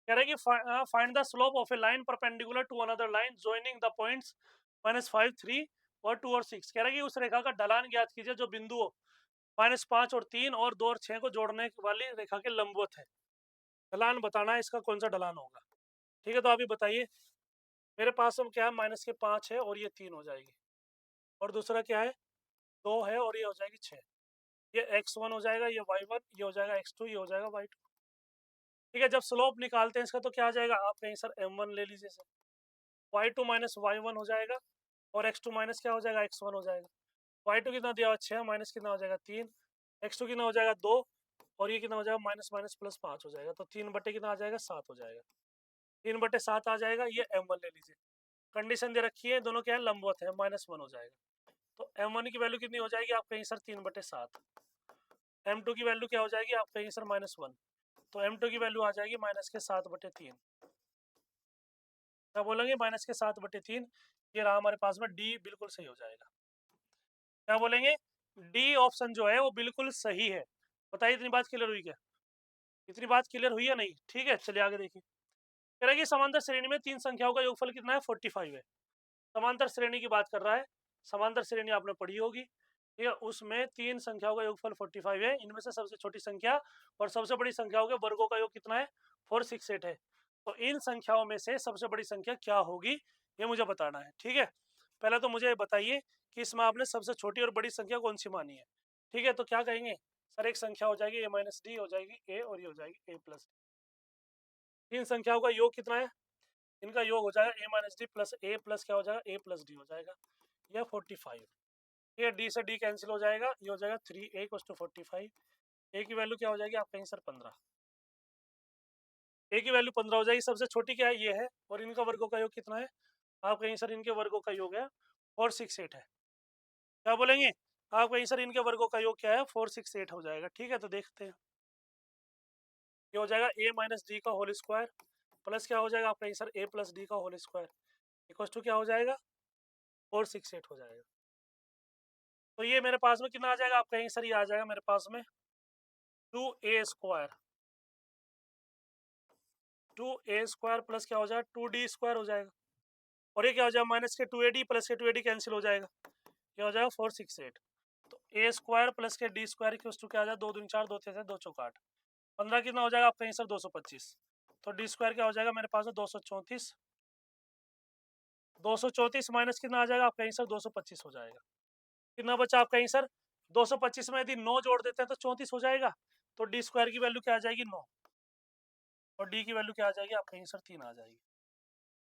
कह रहे कि find the slope of a line perpendicular to another line joining the points -5, 3 और 2 और 6। कह रहे कि उस रेखा का ढलान ज्ञात कीजिए जो बिंदुओं -5 और 3 और 2 और 6 को जोड़ने वाली रेखा के लंबवत है। ढलान बताना है इसका, कौन सा ढलान होगा। ठीक है, तो अभी बताइए, मेरे पास अब क्या है, -5 है और ये 3 हो जाएगी, और दूसरा क्या है, 2 है और ये हो जाएगी 6। ये x1 हो जाएगा, ये y1, ये हो जाएगा x2, ये हो जाएगा y2। ठीक है, जब स्लोप निकालते हैं इसका तो क्या आ जाएगा, आप कहीं सर m1 ले लीजिए सर, y2 माइनस y1 हो जाएगा, और x2 माइनस क्या हो जाएगा, x1 हो जाएगा। y2 कितना दिया हुआ 6, माइनस कितना हो जाएगा 3, x2 कितना हो जाएगा 2, और ये कितना हो जाएगा, माइनस माइनस प्लस 5 हो जाएगा, तो 3 बटे कितना आ जाएगा, 7 हो जाएगा। 3 बटे 7 आ जाएगा, ये m1 ले लीजिए। कंडीशन दे रखी है, दोनों क्या है, लंबवत है, -1 हो जाएगा। तो m1 की वैल्यू कितनी हो जाएगी, आप कहेंगे सर 3 बटे 7। m2 की वैल्यू क्या हो जाएगी, आप कहेंगे सर -1। तो m2 की वैल्यू आ जाएगी माइनस के 7 बटे 3। क्या बोलेंगे, माइनस के 7 बटे 3। ये रहा हमारे पास में डी, बिल्कुल सही हो जाएगा। क्या बोलेंगे, डी ऑप्शन जो है वो बिल्कुल सही है। बताइए इतनी बात क्लियर हुई क्या, इतनी बात क्लियर हुई या नहीं? ठीक है, चलिए आगे देखिए। कह रहा है कि समांतर श्रेणी में 3 संख्याओं का योगफल कितना है, 45 है। समांतर श्रेणी की बात कर रहा है। समांतर श्रेणी आपने पढ़ी होगी, ठीक है, उसमें 3 संख्याओं का योगफल 45 है। इनमें से सबसे छोटी संख्या और सबसे बड़ी संख्याओं के वर्गों का योग कितना है, 468 है। तो इन संख्याओं में से सबसे बड़ी संख्या क्या होगी, ये मुझे बताना है। ठीक है, पहले तो मुझे बताइए कि इसमें आपने सबसे छोटी और बड़ी संख्या कौन सी मानी है। ठीक है, तो क्या कहेंगे सर, एक संख्या हो जाएगी a-d, हो जाएगी a, और ये हो जाएगी a+। तीन संख्याओं का योग कितना है, इनका योग हो जाएगा a-d प्लस a प्लस क्या हो जाएगा, a+d हो जाएगा, यह 45। ये d से d कैंसिल हो जाएगा, ये हो जाएगा 3a = 45। a की वैल्यू क्या हो जाएगी, आप कहेंगे सर 15। a की वैल्यू 15 हो जाएगी। सबसे छोटी क्या है, ये है, और इनका वर्गों का योग कितना है, आप कहेंगे सर इनके वर्गों का योग है 468 है। क्या बोलेंगे, आप कहेंगे सर इनके वर्गों का योग क्या है, 468 हो जाएगा। ठीक है, तो देखते हैं। ये हो जाएगा a-d का होल स्क्वायर प्लस क्या हो जाएगा, आप कहेंगे सर a+d का होल स्क्वायर इक्वल टू क्या हो जाएगा, 468 हो जाएगा। तो ये मेरे पास में कितना आ जाएगा, आप कहेंगे सर ये आ जाएगा मेरे पास में 2a square, 2a square plus क्या हो जाएगा, 2d स्क्वायर हो जाएगा, और ये क्या हो जाएगा, माइनस के 2ad प्लस के 2ad कैंसिल हो जाएगा, ये हो जाएगा 468। तो a स्क्वायर प्लस के d स्क्वायर इक्वल टू क्या आ जाएगा, 2 दूनी 4, 2 3 2 चौक 8, 15 कितना हो जाएगा, आप कहेंगे सर 225। तो d स्क्वायर क्या हो जाएगा मेरे पास में 234, 234 माइनस कितना आ जाएगा, आप कहेंगे सर 225 हो जाएगा। कितना बचा, आप कहेंगे सर 225 में यदि 9 जोड़ देते हैं तो 34 हो जाएगा। तो डी स्क्वायर की वैल्यू क्या आ जाएगी, 9, और डी की वैल्यू क्या आ जाएगी, आप कहेंगे सर 3 आ जाएगी।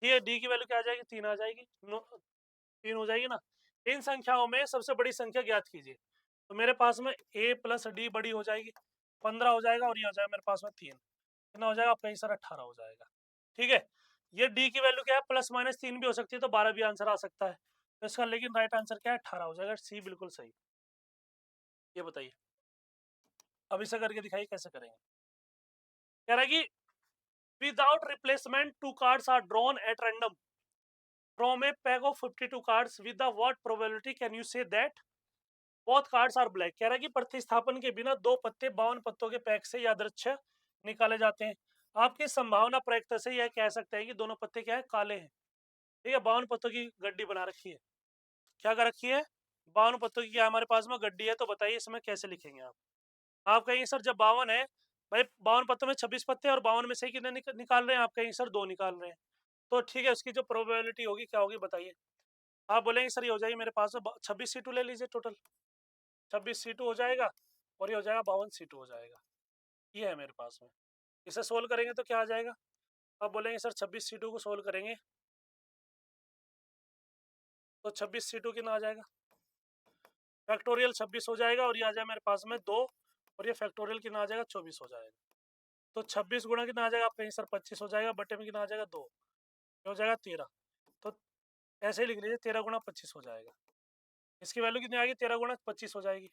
ठीक है, डी की वैल्यू क्या आ जाएगी, 3 आ जाएगी, 3 हो जाएगी ना। इन संख्याओं में सबसे बड़ी संख्या ज्ञात कीजिए। तो मेरे पास में a प्लस डी बड़ी हो जाएगी, 15 हो जाएगा, और ये हो जाएगा मेरे पास में 3, कितना हो जाएगा, आप कहेंगे सर 18 हो जाएगा। ठीक है, ये डी की वैल्यू क्या है, +-3 भी हो सकती है, तो 12 भी आंसर आ सकता है। तो इसका लेकिन राइट आंसर क्या है, 18 हो जाएगा, सी बिल्कुल सही। ये बताइए, अब इसे करके दिखाइए कैसे करेंगे। कह रहा है कि without replacement 2 cards are drawn at random from a pack of 52 cards with the what probability can you say that both cards are black. कह रहा है कि प्रतिस्थापन के बिना 2 पत्ते 52 पत्तों के पैक से यादृच्छिक निकाले जाते हैं। आपकी संभावना प्रयुक्त से यह कह सकते हैं कि दोनों पत्ते क्या है, काले हैं। ठीक है, 52 पत्तों की गड्डी बना रखी है, क्या कर रखी है, 52 पत्तों की क्या हमारे पास में गड्डी है। तो बताइए इसमें कैसे लिखेंगे आप कहेंगे सर जब 52 है भाई, 52 पत्तों में 26 पत्ते, और 52 में से कितने निकाल रहे हैं, आप कहेंगे सर 2 निकाल रहे हैं। तो ठीक है, उसकी जो प्रोबेबिलिटी होगी क्या होगी बताइए। आप बोलेंगे सर ये हो जाएगी मेरे पास में 26 C2 ले लीजिए, टोटल 26 C2 हो जाएगा, और ये हो जाएगा 52 C2 हो जाएगा। ये है मेरे पास में। इसे सोल्व करेंगे तो क्या आ जाएगा, आप बोलेंगे सर 26 C2 को सोल्व करेंगे तो 26 C2 कितना आ जाएगा, फैक्टोरियल 26 हो जाएगा, और ये आ जाएगा मेरे पास में 2, और ये फैक्टोरियल कितना आ जाएगा, 24 हो जाएगा। तो 26 गुणा कितना आ जाएगा, आप कहेंगे सर 25 हो जाएगा, बटे में कितना आ जाएगा, 2, हो जाएगा 13। तो ऐसे ही लिख लीजिए, 13 गुणा 25 हो जाएगा। इसकी वैल्यू कितनी आएगी, 13 गुणा 25 हो जाएगी।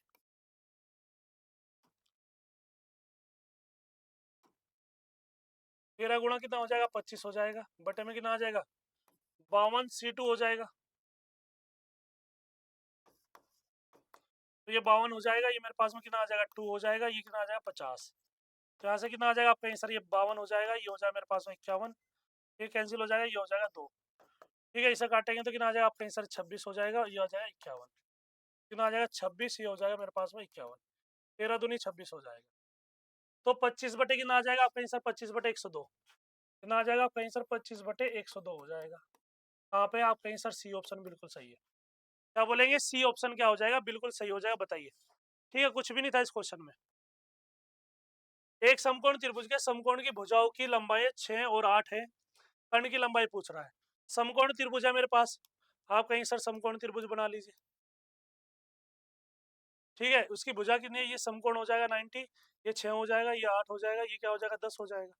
13 गुणा कितना हो जाएगा, 25 हो जाएगा, बटे में कितना आ जाएगा, 52 C2 हो जाएगा। तो ये 52 हो जाएगा, ये मेरे पास में कितना आ जाएगा, 2 हो जाएगा, ये कितना आ जाएगा 50। तो यहाँ से कितना आ जाएगा, आप कहें सर ये 52 हो जाएगा, ये हो जाएगा मेरे पास में 51, ये कैंसिल हो जाएगा, ये हो जाएगा 2। ठीक है, इसे काटेंगे तो कितना आ जाएगा, आप कहें सर 26 हो जाएगा, ये हो जाएगा 51, कितना आ जाएगा 26, ये हो जाएगा मेरे पास में 51, 13 दूनी 26 हो जाएगा। तो 25 बटे कितना आ जाएगा, आप कहें सर 25 बटे 102, कितना आ जाएगा, आप कहें सर 25 बटे 102 हो जाएगा। कहाँ पे, आप कहें सर सी ऑप्शन बिल्कुल सही है। क्या बोलेंगे, सी ऑप्शन क्या हो जाएगा, बिल्कुल सही हो जाएगा, बताइए। ठीक है, कुछ भी नहीं था इस क्वेश्चन में। एक समकोण त्रिभुज के समकोण की भुजाओं की लंबाई 6 और 8 है, कर्ण की लंबाई पूछ रहा है। समकोण त्रिभुज है मेरे पास, आप कहें सर समकोण त्रिभुज बना लीजिए। ठीक है, उसकी भुजा कितनी है, ये समकोण हो जाएगा 90, ये 6 हो जाएगा, ये 8 हो जाएगा, ये क्या हो जाएगा 10 हो जाएगा।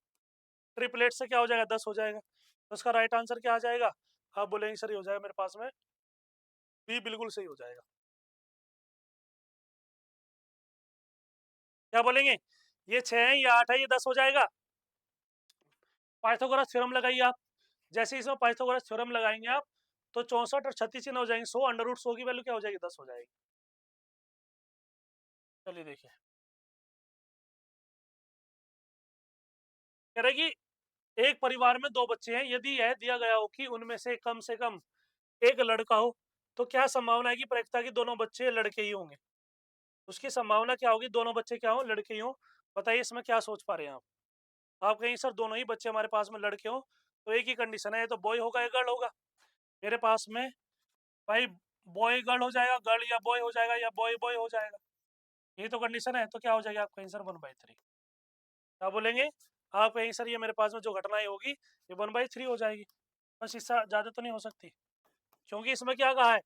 ट्रिपलेट से क्या हो जाएगा 10 हो जाएगा। तो उसका राइट आंसर क्या आ जाएगा, आप बोलेंगे सर ये हो जाएगा मेरे पास में बी, बिल्कुल सही हो जाएगा। क्या बोलेंगे, ये 6 है, ये 8 है, ये 10 हो जाएगा। पाइथागोरस थ्योरम लगाइए आप। जैसे इसमें पाइथागोरस थ्योरम लगाएंगे आप तो 64 और 36 चिन्ह हो जाएंगे, 100 अंडर रूट 100 की वैल्यू क्या हो जाएगी 10 हो जाएगी। चलिए देखिए, कह रहे कि एक परिवार में 2 बच्चे हैं, यदि यह दिया गया हो कि उनमें से कम एक लड़का हो तो क्या संभावना है कि परीक्षिता की दोनों बच्चे लड़के ही होंगे। उसकी संभावना क्या होगी, दोनों बच्चे क्या हो, लड़के ही हो। बताइए इसमें क्या सोच पा रहे हैं आप कहेंगे सर दोनों ही बच्चे हमारे पास में लड़के हो तो एक ही कंडीशन है, ये तो बॉय होगा या गर्ल होगा। मेरे पास में भाई बॉय गर्ल हो जाएगा, गर्ल या बॉय हो जाएगा, या बॉय बॉय हो जाएगा, यही तो कंडीशन है। तो क्या हो जाएगा आपका आंसर 1/3। क्या बोलेंगे, आप कहेंगे सर ये मेरे पास में जो घटनाएं होगी ये 1/3 हो जाएगी, बस इससे ज्यादा तो नहीं हो सकती, क्योंकि इसमें क्या कहा है,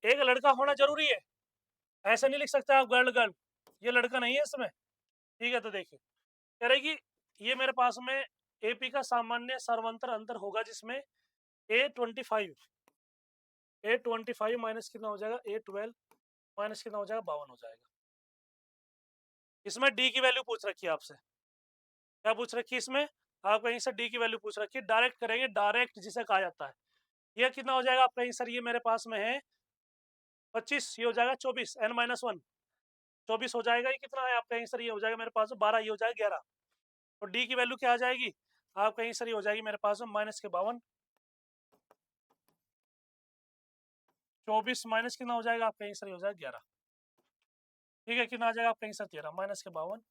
एक लड़का होना जरूरी है। ऐसे नहीं लिख सकते आप गर्ल गर्ल, ये लड़का नहीं है इसमें। ठीक है, तो देखिए कह रहे कि ये मेरे पास में एपी का सामान्य सर्वांतर अंतर होगा जिसमें A25 माइनस कितना हो जाएगा, A12 माइनस कितना हो जाएगा 52 हो जाएगा। इसमें डी की वैल्यू पूछ रखी है आपसे, क्या पूछ रखी है इसमें, आप कहीं से डी की वैल्यू पूछ रखी है। डायरेक्ट करेंगे, डायरेक्ट जिसे कहा जाता है। ये कितना हो जाएगा आप कहीं सर, ये मेरे पास में है 25, ये हो जाएगा 24 n-1 24 हो जाएगा। ये कितना है आप कहीं सर, ये हो जाएगा मेरे पास में 12, ये हो जाएगा 11। तो डी की वैल्यू क्या आ जाएगी आप कहीं सर, ये हो जाएगी मेरे पास में माइनस के 52। 24 माइनस कितना हो जाएगा आप कहीं सर, ये हो जाएगा 11। ठीक है, कितना आ जाएगा आप कहीं सर 13 माइनस के 52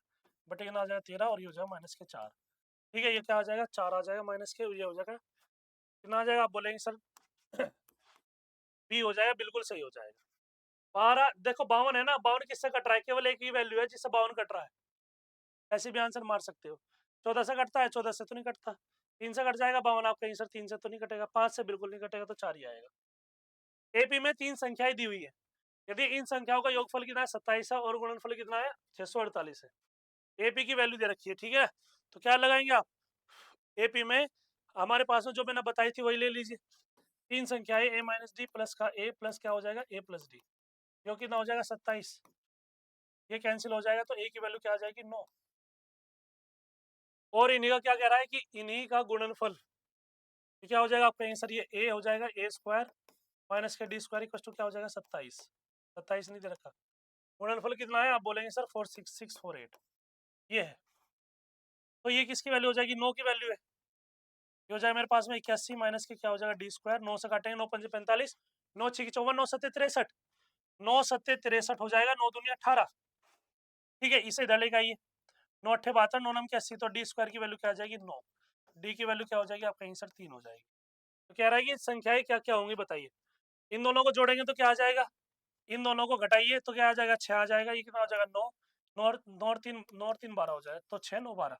बटे कितना आ जाएगा 13, और ये हो जाएगा माइनस के 4। ठीक है, ये क्या आ जाएगा 4 आ जाएगा माइनस के, ये हो जाएगा कितना आ जाएगा आप बोलेंगे सर बी हो जाएगा, बिल्कुल सही हो जाएगा। 12 देखो 52 है ना, 52 किससे कट रहा है, केवल एक ही वैल्यू है जिससे 52 कट रहा है, ऐसे भी आंसर मार सकते हो। 14 से कटता है, 14 से तो नहीं कटता। 3 से कट जाएगा 52 आप कहीं सर, 3 से तो नहीं कटेगा, 5 से बिल्कुल नहीं कटेगा, तो 4 ही आएगा। एपी में 3 संख्याएं दी हुई है, यदि इन संख्याओं का योगफल कितना है 27 है और गुणनफल कितना है 648 है। एपी की वैल्यू दे रखी है, ठीक है, तो क्या लगाएंगे आप, एपी में हमारे पास में जो मैंने बताई थी वही ले लीजिए। 3 संख्याएं ए माइनस डी प्लस का ए प्लस क्या हो जाएगा ए प्लस डी, जो कितना हो जाएगा 27, ये कैंसिल हो जाएगा, तो ए की वैल्यू क्या आ जाएगी 9। और इन्हीं का क्या कह रहा है कि इन्हीं का गुणनफल क्या हो जाएगा आपका आंसर, ये ए हो जाएगा ए स्क्वायर माइनस के डी स्क्वायर इक्वल टू क्या हो जाएगा 27। 27 नहीं दे रखा, गुणनफल कितना है आप बोलेंगे सर 46648, ये है। तो ये किसकी वैल्यू हो जाएगी, 9 की वैल्यू है। ये हो जाएगा मेरे पास में 81 माइनस के क्या हो जाएगा डी स्क्वायर, 9 से काटेंगे 9 पंजे 45, 9 छः 54, 9 सत्ते 63, 9 सत्ते 63 हो जाएगा, 9 दूनी 18। ठीक है, इसे इधर लेके आइए, 9 अट्ठे 72, 9 नम 81, तो डी स्क्वायर की वैल्यू क्या आ जाएगी 9, डी की वैल्यू क्या हो जाएगी आपका आंसर 3 हो जाएगी। तो कह रहा है कि संख्याएं क्या क्या होंगी बताइए, इन दोनों को जोड़ेंगे तो क्या आ जाएगा, इन दोनों को घटाइए तो क्या आ जाएगा 6 आ जाएगा, ये कितना हो जाएगा 9, 9 9 3 12 हो जाएगा, तो 6 9 12।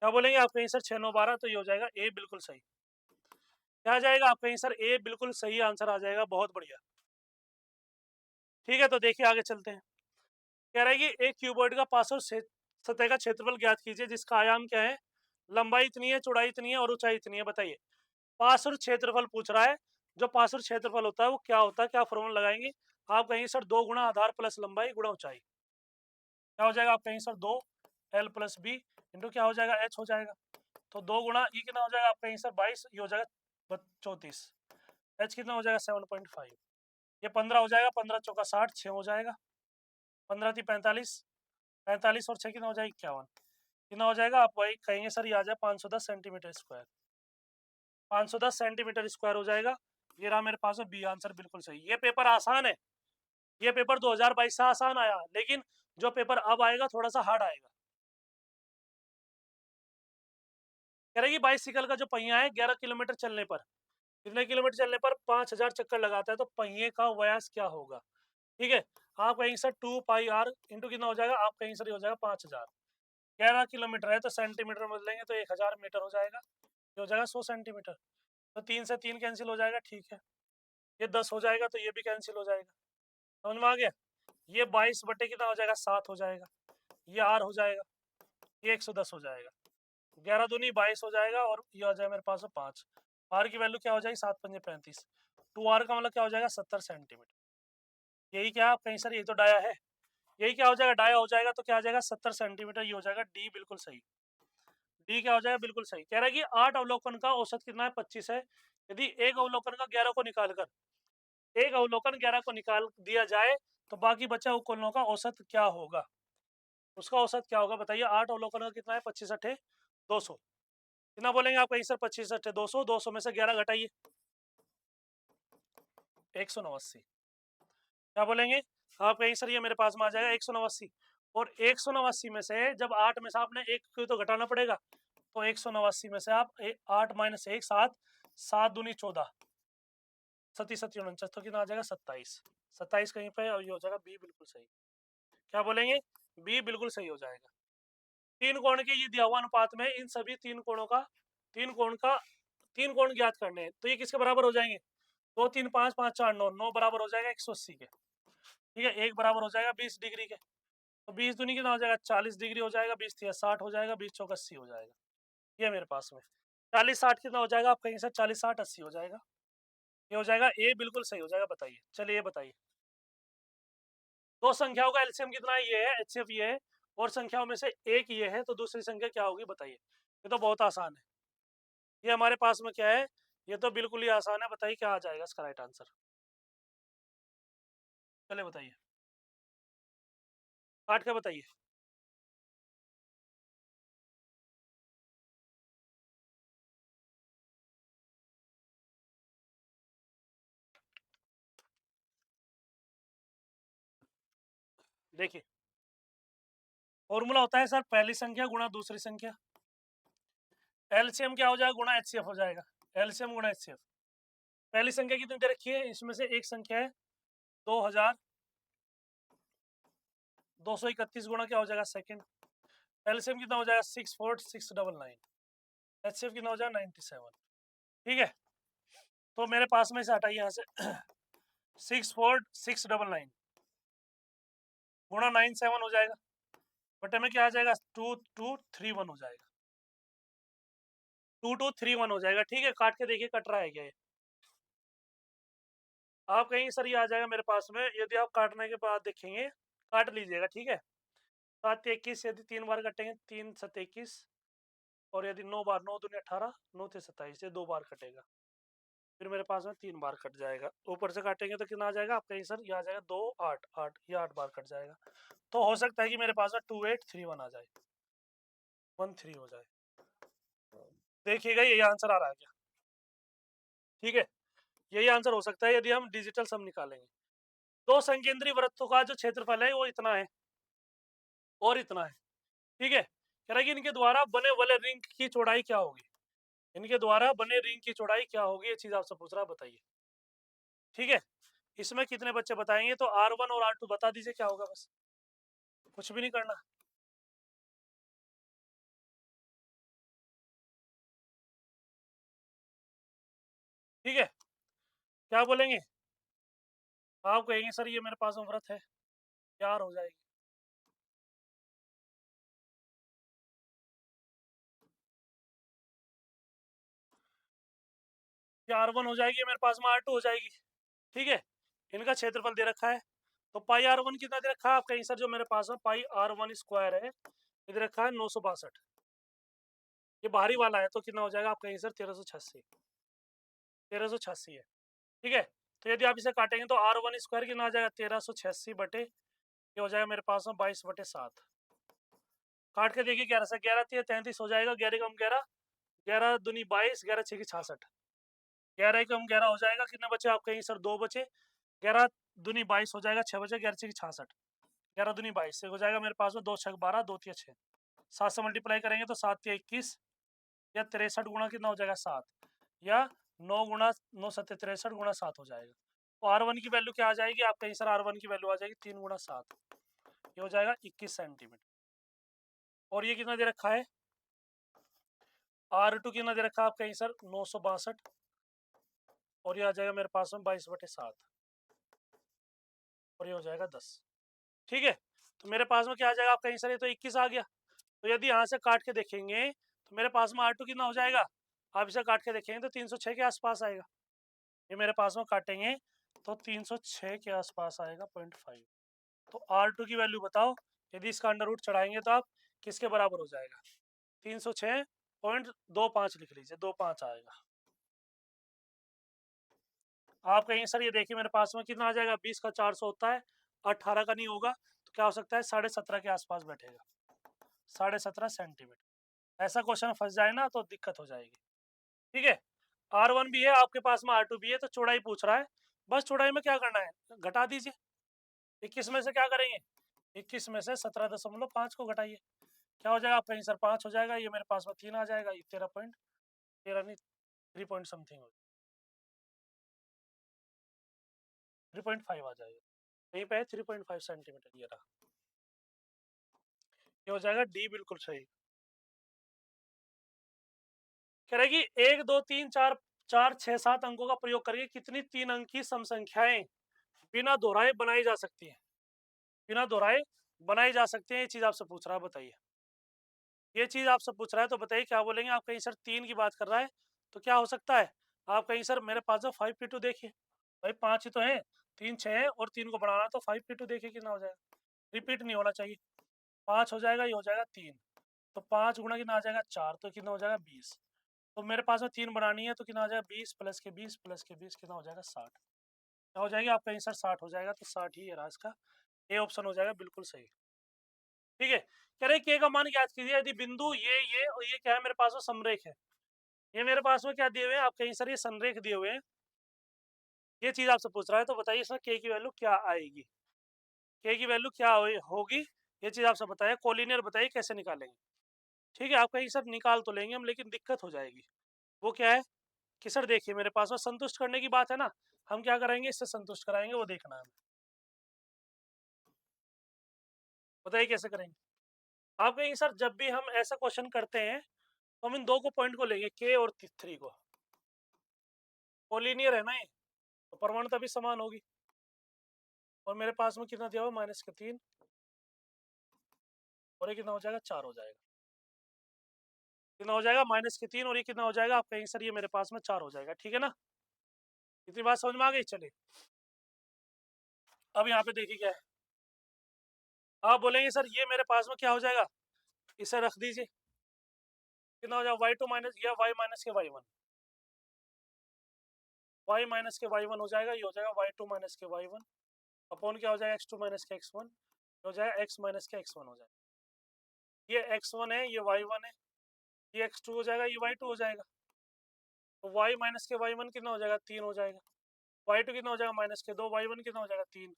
क्या बोलेंगे आपका आंसर 6 9 12, तो ये हो जाएगा ए बिल्कुल सही। क्या आ जाएगा आपका आंसर, ए बिल्कुल सही आंसर आ जाएगा, बहुत बढ़िया। ठीक है, तो देखिए आगे चलते हैं। कह रहा है कि एक क्यूबॉइड का पार्श्व सतह का क्षेत्रफल ज्ञात कीजिए जिसका आयाम क्या है, लंबाई इतनी है, चौड़ाई इतनी है और ऊंचाई इतनी है। बताइए, पार्श्व क्षेत्रफल पूछ रहा है, जो पार्श्व क्षेत्रफल होता है वो क्या होता है, क्या फॉर्मूला लगाएंगे आप कहेंगे सर 2 गुणा आधार प्लस लंबाई गुणा ऊंचाई। क्या हो जाएगा आप कहेंगे sir 2 L plus B into क्या हो जाएगा एच हो जाएगा, तो 2 गुणा ये कितना हो जाएगा आप कहेंगे सर 22, ये हो जाएगा 34, एच कितना हो जाएगा 7.5, ये 15 हो जाएगा, 15 चौका 60, 6 हो जाएगा, 15 थी 45, 45 और 6 कितना हो जाएगा 51, कितना हो जाएगा आप वही कहेंगे सर, ये आ जाए 510 सेंटीमीटर स्क्वायर, 510 सेंटीमीटर स्क्वायर हो जाएगा। ये रहा मेरे पास में बी आंसर, बिल्कुल सही। ये पेपर आसान है, ये पेपर 2022 से आसान आया, लेकिन जो पेपर अब आएगा थोड़ा सा हार्ड आएगा। कह रहे कि बाइसिकल का जो पहिया है 11 किलोमीटर चलने पर, कितने किलोमीटर चलने पर 5000 चक्कर लगाता है, तो पहिए का व्यास क्या होगा। ठीक है, आप कहेंगे सर 2 पाई आर इंटू कितना हो जाएगा, आप कहेंगे सर ये हो जाएगा 5000, 11 किलोमीटर है तो सेंटीमीटर में बदलेंगे तो 1000 मीटर हो जाएगा, ये हो जाएगा 100 सेंटीमीटर। तो 3 से 3 कैंसिल हो जाएगा, ठीक है, ये 10 हो जाएगा तो ये भी कैंसिल हो जाएगा, समझ में आ गया। ये 22 बटे कितना हो जाएगा 7 हो जाएगा, ये आर हो जाएगा, ये 110 हो जाएगा, 11 दूनी 22 हो जाएगा, और ये आ जाएगा मेरे पास 5। आर की वैल्यू क्या हो जाएगी, 7 पंजे 35। 2r का मतलब क्या हो जाएगा, 70 सेंटीमीटर। यही क्या आप कहीं सर, ये तो डाया है, यही क्या हो जाएगा, डाया हो जाएगा, तो क्या आ जाएगा 70 सेंटीमीटर, ये हो जाएगा डी, बिल्कुल सही। डी क्या हो जाएगा, बिल्कुल सही। कह रहा है कि 8 अवलोकन का औसत कितना है, 25 है। यदि एक अवलोकन का 11 को निकालकर, एक अवलोकन 11 को निकाल दिया जाए, तो बाकी बचा उपकरणों का औसत क्या होगा, उसका औसत क्या होगा बताइए। 8 अवलोकन का कितना है, 25 अट्ठे 200। कितना बोलेंगे आप कहीं सर, 25 अट्ठे 200, 200 में से 11 घटाइए, 189। क्या बोलेंगे आप कहीं सर, ये मेरे पास में आ जाएगा 189। और 189 में से जब 8 में से आपने एक को तो घटाना पड़ेगा, तो 189 में से आप 8 माइनस 1 7, 7 दूनी 14, 37 37 49, तो कितना आ जाएगा 27। 27 कहीं पे, और ये हो जाएगा बी, बिल्कुल सही। क्या बोलेंगे, बी बिल्कुल सही हो जाएगा। तीन कोण के ये दिया हुआ अनुपात में इन सभी तीन कोणों का, तीन कोण ज्ञात करने हैं, तो ये किसके बराबर हो जाएंगे, 2 3 5 5 4 9, 9 बराबर हो जाएगा 180 के। ठीक है, एक बराबर हो जाएगा 20 डिग्री के, तो 20 दूनी कितना हो जाएगा, 40 डिग्री हो जाएगा, 20 थी 60 हो जाएगा, 20 चौक 80 हो जाएगा। ये मेरे पास में 40 60 कितना हो जाएगा, आप कहीं से 40 60 80 हो जाएगा, ये हो जाएगा ए, बिल्कुल सही हो जाएगा। बताइए, चलिए ये बताइए, दो संख्याओं का एलसीएम कितना है, ये है, एचसीएफ ये है, और संख्याओं में से एक ये है, तो दूसरी संख्या क्या होगी बताइए। ये तो बहुत आसान है, ये हमारे पास में क्या है, ये तो बिल्कुल ही आसान है। बताइए क्या आ जाएगा इसका राइट आंसर, चलिए बताइए, काट के बताइए। देखिए, फॉर्मूला होता है सर, पहली संख्या गुणा दूसरी संख्या, एलसीएम क्या हो जाएगा, गुणा एचसीएफ हो जाएगा, एलसीएम गुणा एचसीएफ। पहली संख्या कितनी दे रखी है, इसमें से एक संख्या है 2231 गुणा क्या हो जाएगा सेकंड, एलसीएम कितना हो जाएगा 64699, एचसीएफ कितना हो जाएगा 97। ठीक है, तो मेरे पास में से हटाइए यहाँ से 64699 गुणा 97 हो जाएगा, बटे में क्या आ जाएगा 2231 हो जाएगा, 2231 हो जाएगा। ठीक है, काट के देखिए कट रहा है क्या ये, आप कहीं सर ये आ जाएगा मेरे पास में, यदि आप काटने के बाद देखेंगे, काट लीजिएगा। ठीक है, 7 21, यदि 3 बार कटेंगे 3 7 21, और यदि 9 बार 9 दूनी 18, 9 थे 27, ये 2 बार कटेगा, फिर मेरे पास में 3 बार कट जाएगा, ऊपर से काटेंगे तो कितना आ जाएगा आप कहीं सर, ये आ जाएगा 2 8 8, ये 8 बार कट जाएगा। तो हो सकता है कि मेरे पास में 2831 आ जाए, 13 हो जाए। देखिएगा यही आंसर आ रहा है क्या, ठीक है, यही आंसर हो सकता है यदि हम डिजिटल सम निकालेंगे। दो संकेंद्रीय वृत्तों का जो क्षेत्रफल है वो इतना है और इतना है। ठीक है, कह रहा है कि इनके द्वारा बने वाले रिंग की चौड़ाई क्या होगी, इनके द्वारा बने रिंग की चौड़ाई क्या होगी, ये चीज आपसे पूछ रहा है, बताइए। ठीक है, इसमें कितने बच्चे बताएंगे, तो R1 और R2 बता दीजिए क्या होगा, बस कुछ भी नहीं करना। ठीक है, क्या बोलेंगे आप, कहेंगे सर ये मेरे पास में व्रत है, यार हो जाएगी। ये R1 हो जाएगी, मेरे पास में R2 हो जाएगी। ठीक है, इनका क्षेत्रफल दे रखा है, तो पाई R1 कितना दे रखा है आप कहीं सर, जो मेरे पास में पाई R1 स्क्वायर है ये दे रखा है 962, ये बाहरी वाला है, तो कितना हो जाएगा आप कहीं सर 1386, 1386 है। ठीक है, तो यदि आप इसे काटेंगे तो R1 स्क्वायर कितना आ जाएगा 1386 बटे, ये हो जाएगा मेरे पास में 22/7। काट के देखिए 11 से 11 33 हो जाएगा, 11 कम 11, 11 दूनी 22, 11 6 की 66, 11 कम 11 हो जाएगा, कितने बचे आप कहीं सर, 2 बचे, 11 दूनी 22 हो जाएगा, 6 बचे, 11 6 की 66, 11 दूनी 22 से हो जाएगा मेरे पास में 2 6 12, 2 3 6, 7 से मल्टीप्लाई करेंगे तो 7 3 21, या 63 गुणा कितना हो जाएगा 7, या 9 गुणा 9 7 63 गुणा 7 हो जाएगा। तो R1 की वैल्यू क्या आ जाएगी आप कहीं सर, R1 की वैल्यू आ जाएगी 3 गुणा 7, ये हो जाएगा 21 सेंटीमीटर। और ये कितना दे रखा है R2 कितना दे रखा है आप कहीं सर 962, और ये आ जाएगा मेरे पास में 22/7, और ये हो जाएगा 10। ठीक है, तो मेरे पास में क्या आ जाएगा आप कहीं सर, ये तो 21 आ गया, तो यदि यहाँ से काट के देखेंगे तो मेरे पास में R2 कितना हो जाएगा, आप इसे काट के देखेंगे तो 306 के आसपास आएगा। ये मेरे पास में काटेंगे तो 306 के आसपास आएगा 0.5। तो R2 की वैल्यू बताओ, यदि इसका अंडर रूट चढ़ाएंगे तो आप किसके बराबर हो जाएगा, 306.25 लिख लीजिए, 25 आएगा। आप कहेंगे सर ये देखिए मेरे पास में कितना आ जाएगा, 20 का 400 होता है, 18 का नहीं होगा, तो क्या हो सकता है 17.5 के आसपास बैठेगा, 17.5 सेंटीमीटर। ऐसा क्वेश्चन फंस जाए ना तो दिक्कत हो जाएगी। ठीक है, R1 भी है आपके पास में, R2 भी है, तो चौड़ाई पूछ रहा है, बस चौड़ाई में क्या करना है, घटा दीजिए। 21 में से क्या करेंगे, 21 में से 17.5 को घटाइए, क्या हो जाएगा, आपका आंसर 5 हो जाएगा। ये मेरे पास में 3 आ जाएगा, ये 13 नहीं 3 पॉइंट समथिंग हो, 3.5 आ जाएगा, यहीं पे है 3.5 सेंटीमीटर, ये रहा, ये हो जाएगा डी बिल्कुल सही। कह रहे कि 1 2 3 4 4 6 7 अंकों का प्रयोग करके कितनी 3 अंक की सम संख्याएं बिना दोहराए बनाई जा सकती हैं, बिना दोहराए बनाई जा सकती हैं, ये चीज आपसे पूछ रहा है, बताइए। ये चीज आपसे पूछ रहा है तो बताइए क्या बोलेंगे। आप कहीं सर 3 की बात कर रहा है तो क्या हो सकता है, आप कहीं सर मेरे पास जो 5p2 देखिए, भाई 5 ही तो है, 3 6 है और 3 को बढ़ाना, तो 5p2 देखिए कितना हो जाएगा, रिपीट नहीं होना चाहिए, 5 हो जाएगा, ये हो जाएगा 3, तो 5 गुणा कितना आ जाएगा 4, तो कितना हो जाएगा 20। तो मेरे पास में 3 बनानी है तो कितना हो जाएगा 20 प्लस के 20 प्लस के 20 कितना हो जाएगा 60, क्या हो जाएगा आपका आंसर 60 हो जाएगा, तो 60 ही रहा इसका, ए ऑप्शन हो जाएगा बिल्कुल सही। ठीक है, कह रहे के का मान ज्ञात कीजिए यदि बिंदु ये और ये क्या है मेरे पास में समरेख है, ये मेरे पास में क्या दिए हुए हैं, आप कहीं सर ये संरेख दिए हुए हैं, ये चीज आपसे पूछ रहा है, तो बताइए इसमें के की वैल्यू क्या आएगी, के की वैल्यू क्या होगी, ये चीज आपसे बताया, कोलिनियर बताइए कैसे निकालेंगे। ठीक है, आप कहीं सर निकाल तो लेंगे हम, लेकिन दिक्कत हो जाएगी, वो क्या है कि सर देखिए मेरे पास में संतुष्ट करने की बात है ना, हम क्या करेंगे इससे संतुष्ट कराएंगे, वो देखना है, बताइए कैसे करेंगे। आप कहेंगे सर जब भी हम ऐसा क्वेश्चन करते हैं तो हम इन दो को पॉइंट को लेंगे, के और 3 को, कोलिनियर है ना ये, तो परमाणुता भी समान होगी, और मेरे पास में कितना दिया हुआ -3, और ये कितना हो जाएगा 4 हो जाएगा, कितना हो जाएगा -3, और ये कितना हो जाएगा, आप कहेंगे सर ये मेरे पास में 4 हो जाएगा। ठीक है ना, इतनी बात समझ में आ गई। चलिए अब यहाँ पे देखिए क्या है, आप बोलेंगे सर ये मेरे पास में क्या हो जाएगा, इसे रख दीजिए, कितना हो जाएगा y2 माइनस या y माइनस के y1, y माइनस के y1 हो जाएगा, ये हो जाएगा y2 माइनस के y1 अपॉन क्या हो जाएगा x2 माइनस के x1, हो जाएगा x माइनस के x1 हो जाएगा, ये x1 है, ये y1 है, ये x2 हो जाएगा, ये y2 हो जाएगा, तो y माइनस के y1 कितना हो जाएगा 3 हो जाएगा, y2 कितना हो जाएगा -2, y1 कितना हो जाएगा 3,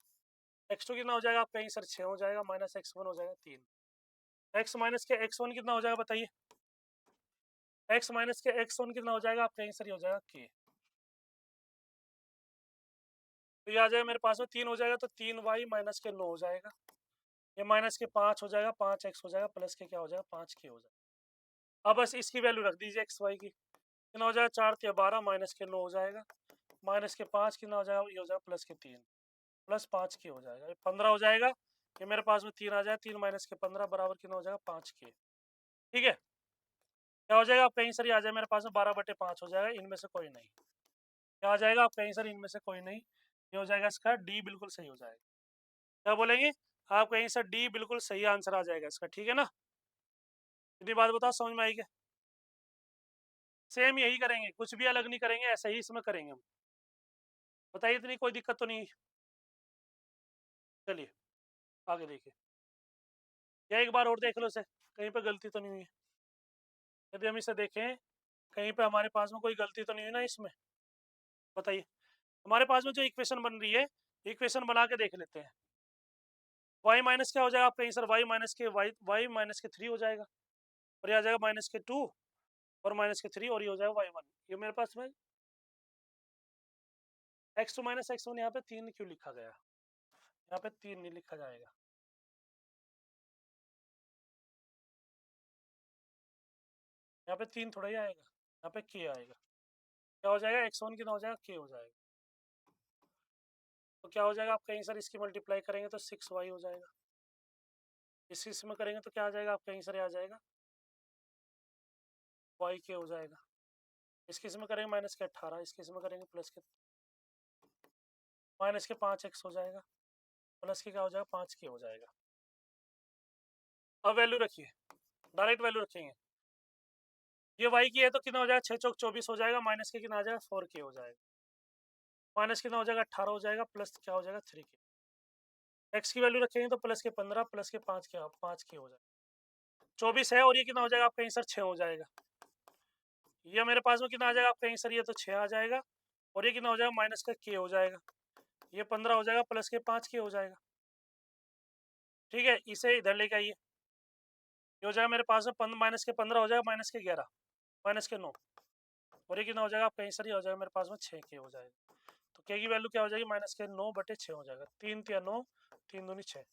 x2 कितना हो जाएगा आपका आंसर 6 हो जाएगा, -x1 हो जाएगा 3, x माइनस के x1 कितना हो जाएगा बताइए, x माइनस के x1 कितना हो जाएगा आपका आंसर हो जाएगा k, तो ये आ जाएगा मेरे पास में 3 हो जाएगा, तो 3y माइनस के 9 हो जाएगा, ये माइनस के 5 हो जाएगा, 5x हो जाएगा, प्लस के क्या हो जाएगा 5k हो जाएगा। अब बस इसकी वैल्यू रख दीजिए एक्स वाई की, कितना हो जाएगा 4 × 12 माइनस के 9 हो जाएगा, माइनस के 5 कितना हो जाएगा, ये हो जाएगा प्लस के 3 प्लस 5 के हो जाएगा, ये 15 हो जाएगा, ये मेरे पास में 3 आ जाएगा, 3 माइनस के 15 बराबर कितना हो जाएगा 5 के। ठीक है, क्या हो जाएगा आप कहीं सर आ जाए मेरे पास में 12/5 हो जाएगा, इनमें से कोई नहीं, क्या आ जाएगा आप कहीं सर इनमें से कोई नहीं, ये हो जाएगा इसका डी बिल्कुल सही हो जाएगा। क्या बोलेंगे आप कहीं सर डी बिल्कुल सही आंसर आ जाएगा इसका। ठीक है ना, इतनी बात बताओ समझ में आई क्या, सेम यही करेंगे, कुछ भी अलग नहीं करेंगे, ऐसा ही इसमें करेंगे हम, बताइए इतनी कोई दिक्कत तो नहीं। चलिए आगे देखिए, या एक बार और देख लो इसे, कहीं पे गलती तो नहीं हुई है, यदि हम इसे देखें कहीं पे हमारे पास में कोई गलती तो नहीं हुई ना इसमें, बताइए। हमारे पास में जो इक्वेशन बन रही है, इक्वेशन बना के देख लेते हैं, y माइनस क्या हो जाएगा आपका आंसर, y माइनस के 3 हो जाएगा, और ये आ जाएगा -2 और -3, और ये हो जाएगा y1, ये मेरे पास में x2 माइनस x1, यहाँ पे 3 क्यों लिखा गया, यहाँ पे 3 नहीं लिखा जाएगा, यहाँ पे 3 थोड़ा ही आएगा, यहाँ पे k आएगा, क्या हो जाएगा x1 कितना हो जाएगा k हो जाएगा, तो क्या हो जाएगा आपका आंसर, इसकी मल्टीप्लाई करेंगे तो 6y हो जाएगा, इसमें करेंगे तो क्या आ जाएगा आपका आंसर आ जाएगा वाई के हो जाएगा। इसके इसमें करेंगे माइनस के 18, इसके इसमें करेंगे प्लस के माइनस के 5x हो जाएगा, प्लस के क्या हो जाएगा 5 के हो जाएगा। अब वैल्यू रखिए, डायरेक्ट वैल्यू रखेंगे। ये वाई की है तो कितना हो जाएगा 6 चौक 24 हो जाएगा, माइनस के कितना आ जाएगा 4k हो जाएगा, माइनस कितना हो जाएगा 18 हो जाएगा, प्लस क्या हो जाएगा 3k। एक्स की वैल्यू रखेंगे तो प्लस के 15 प्लस के 5k हो जाएगा 24 है, और ये कितना हो जाएगा आपका आंसर 6 हो जाएगा। ये मेरे पास में कितना आ जाएगा आपका आंसर, ये तो 6 आ जाएगा, और ये कितना हो जाएगा माइनस का k हो जाएगा, ये 15 हो जाएगा, प्लस के 5k हो जाएगा। ठीक है, इसे इधर लेके आइए, ये हो जाएगा मेरे पास में माइनस के 15 हो जाएगा, माइनस के 11, माइनस के 9, और ये कितना हो जाएगा आपका आंसर, ये हो जाएगा मेरे पास में 6k हो जाएगा। तो k की वैल्यू क्या हो जाएगी माइनस के 9/6 हो जाएगा, 3 तिया 9, 3 दूनी 6,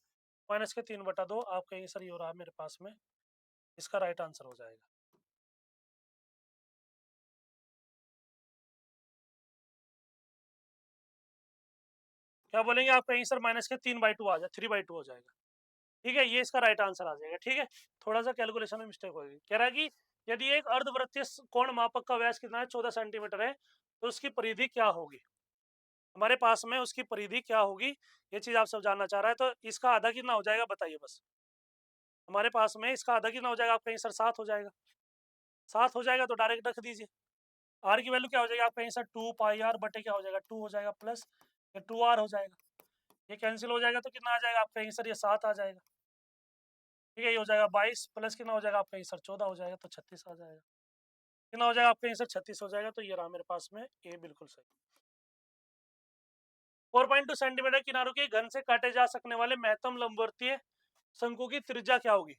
माइनस के 3/2 आपका आंसर ये हो रहा है मेरे पास में, इसका राइट आंसर हो जाएगा। क्या बोलेंगे आपका आंसर माइनस के 3/2 आ जाए, 3/2 हो जाएगा। ठीक है, ये इसका राइट आंसर आ जाएगा। ठीक है, थोड़ा सा कैलकुलेशन में मिस्टेक होगी। कह रहा है कि यदि एक अर्धवृत्तीय कोण मापक का व्यास कितना है 14 सेंटीमीटर है, तो उसकी परिधि क्या होगी। हमारे पास में उसकी परिधि क्या होगी, ये चीज आप सब जानना चाह रहा है। तो इसका आधा कितना हो जाएगा बताइए बस। हमारे पास में इसका आधा कितना हो जाएगा आपका आंसर 7 हो जाएगा। 7 हो जाएगा तो डायरेक्ट रख दीजिए। आर की वैल्यू क्या हो जाएगा आपका आंसर 2πr बटे क्या हो जाएगा 2 हो जाएगा, प्लस ये 2r हो जाएगा, ये कैंसिल हो जाएगा तो कितना आ जाएगा आपका आंसर, ये 7 आ जाएगा। ठीक है, ये हो जाएगा 22, प्लस कितना हो जाएगा आपका आंसर 14 हो जाएगा, तो 36 आ जाएगा। कितना हो जाएगा आपका आंसर 36 हो जाएगा। तो ये रहा मेरे पास में ए बिल्कुल सही। 4.2 सेंटीमीटर किनारों के घन से काटे जा सकने वाले महत्तम लंबवर्तीय शंकु की त्रिज्या क्या होगी।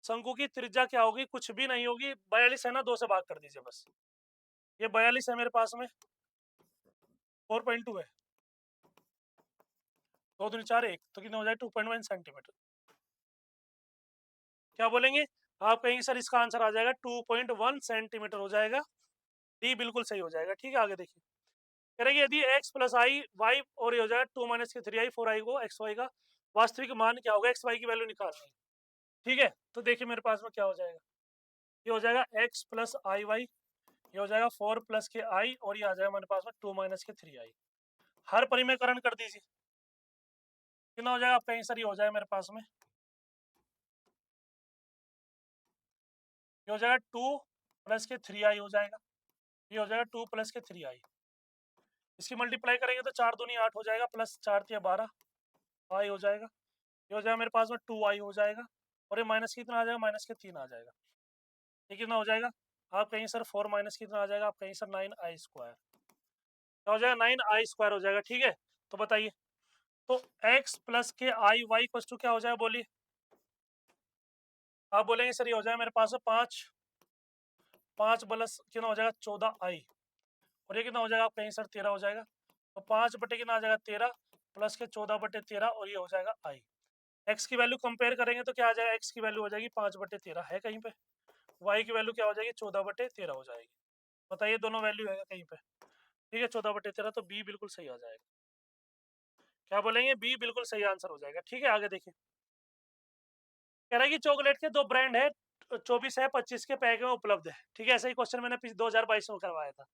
शंकु की त्रिज्या क्या होगी, कुछ भी नहीं होगी, 42 है ना, 2 से भाग कर दीजिए बस। ये 42 है मेरे पास में, 4.2 है, 2 दूनी 4 1, तो कितना हो जाएगा 2.1 सेंटीमीटर। क्या बोलेंगे आप कहेंगे सर इसका आंसर आ जाएगा 2.1 सेंटीमीटर हो जाएगा, डी बिल्कुल सही हो जाएगा। ठीक है, आगे देखिए, करेंगे यदि x प्लस आई वाई और ये हो जाएगा 2 माइनस के 3i 4i को एक्स वाई का वास्तविक मान क्या होगा, एक्स वाई की वैल्यू निकालनी है। ठीक है, तो देखिए मेरे पास में क्या हो जाएगा, ये हो जाएगा x प्लस आई वाई, ये हो जाएगा 4 प्लस के आई, और ये आ जाएगा मेरे पास में 2 माइनस के 3i। हर परिमेयकरण कर दीजिए, कितना हो जाएगा आपका आंसर, ये हो जाएगा मेरे पास में, ये हो जाएगा 2 प्लस के 3i हो जाएगा, ये हो जाएगा 2 प्लस के 3i। इसकी मल्टीप्लाई करेंगे तो 4 दूनी 8 हो जाएगा, प्लस 4 तिया 12 आई हो जाएगा, ये हो जाएगा मेरे पास में 2i हो जाएगा, और ये माइनस कितना आ जाएगा, माइनस के 3 आ जाएगा। ये कितना हो जाएगा आप कहीं सर 4 माइनस कितना आ जाएगा, आप कहीं सर 9i स्क्वायर, क्या हो जाएगा 9i स्क्वायर हो जाएगा। ठीक है, तो बताइए, तो x प्लस के आई वाई इक्वल टू क्या हो जाएगा बोलिए। आप बोलेंगे सर ये हो जाएगा मेरे पास में 5 प्लस कितना हो जाएगा 14i, और ये कितना हो जाएगा आप कहीं सर 13 हो जाएगा, तो 5 बटे कितना आ जाएगा 13, प्लस के 14/13, और ये हो जाएगा i। x की वैल्यू कंपेयर करेंगे तो क्या आ जाएगा, x की वैल्यू हो जाएगी 5/13 है कहीं पे, y की वैल्यू क्या हो जाएगी 14/13 हो जाएगी। बताइए दोनों वैल्यू है कहीं पे। ठीक है, 14/13, तो बी बिल्कुल सही आ जाएगा। क्या बोलेंगे, बी बिल्कुल सही आंसर हो जाएगा। ठीक है, आगे देखिए, कह रहा है कि चॉकलेट के 2 ब्रांड है, 24 है 25 के पैक में उपलब्ध है। ठीक है, ऐसा ही क्वेश्चन मैंने 2022 में करवाया था।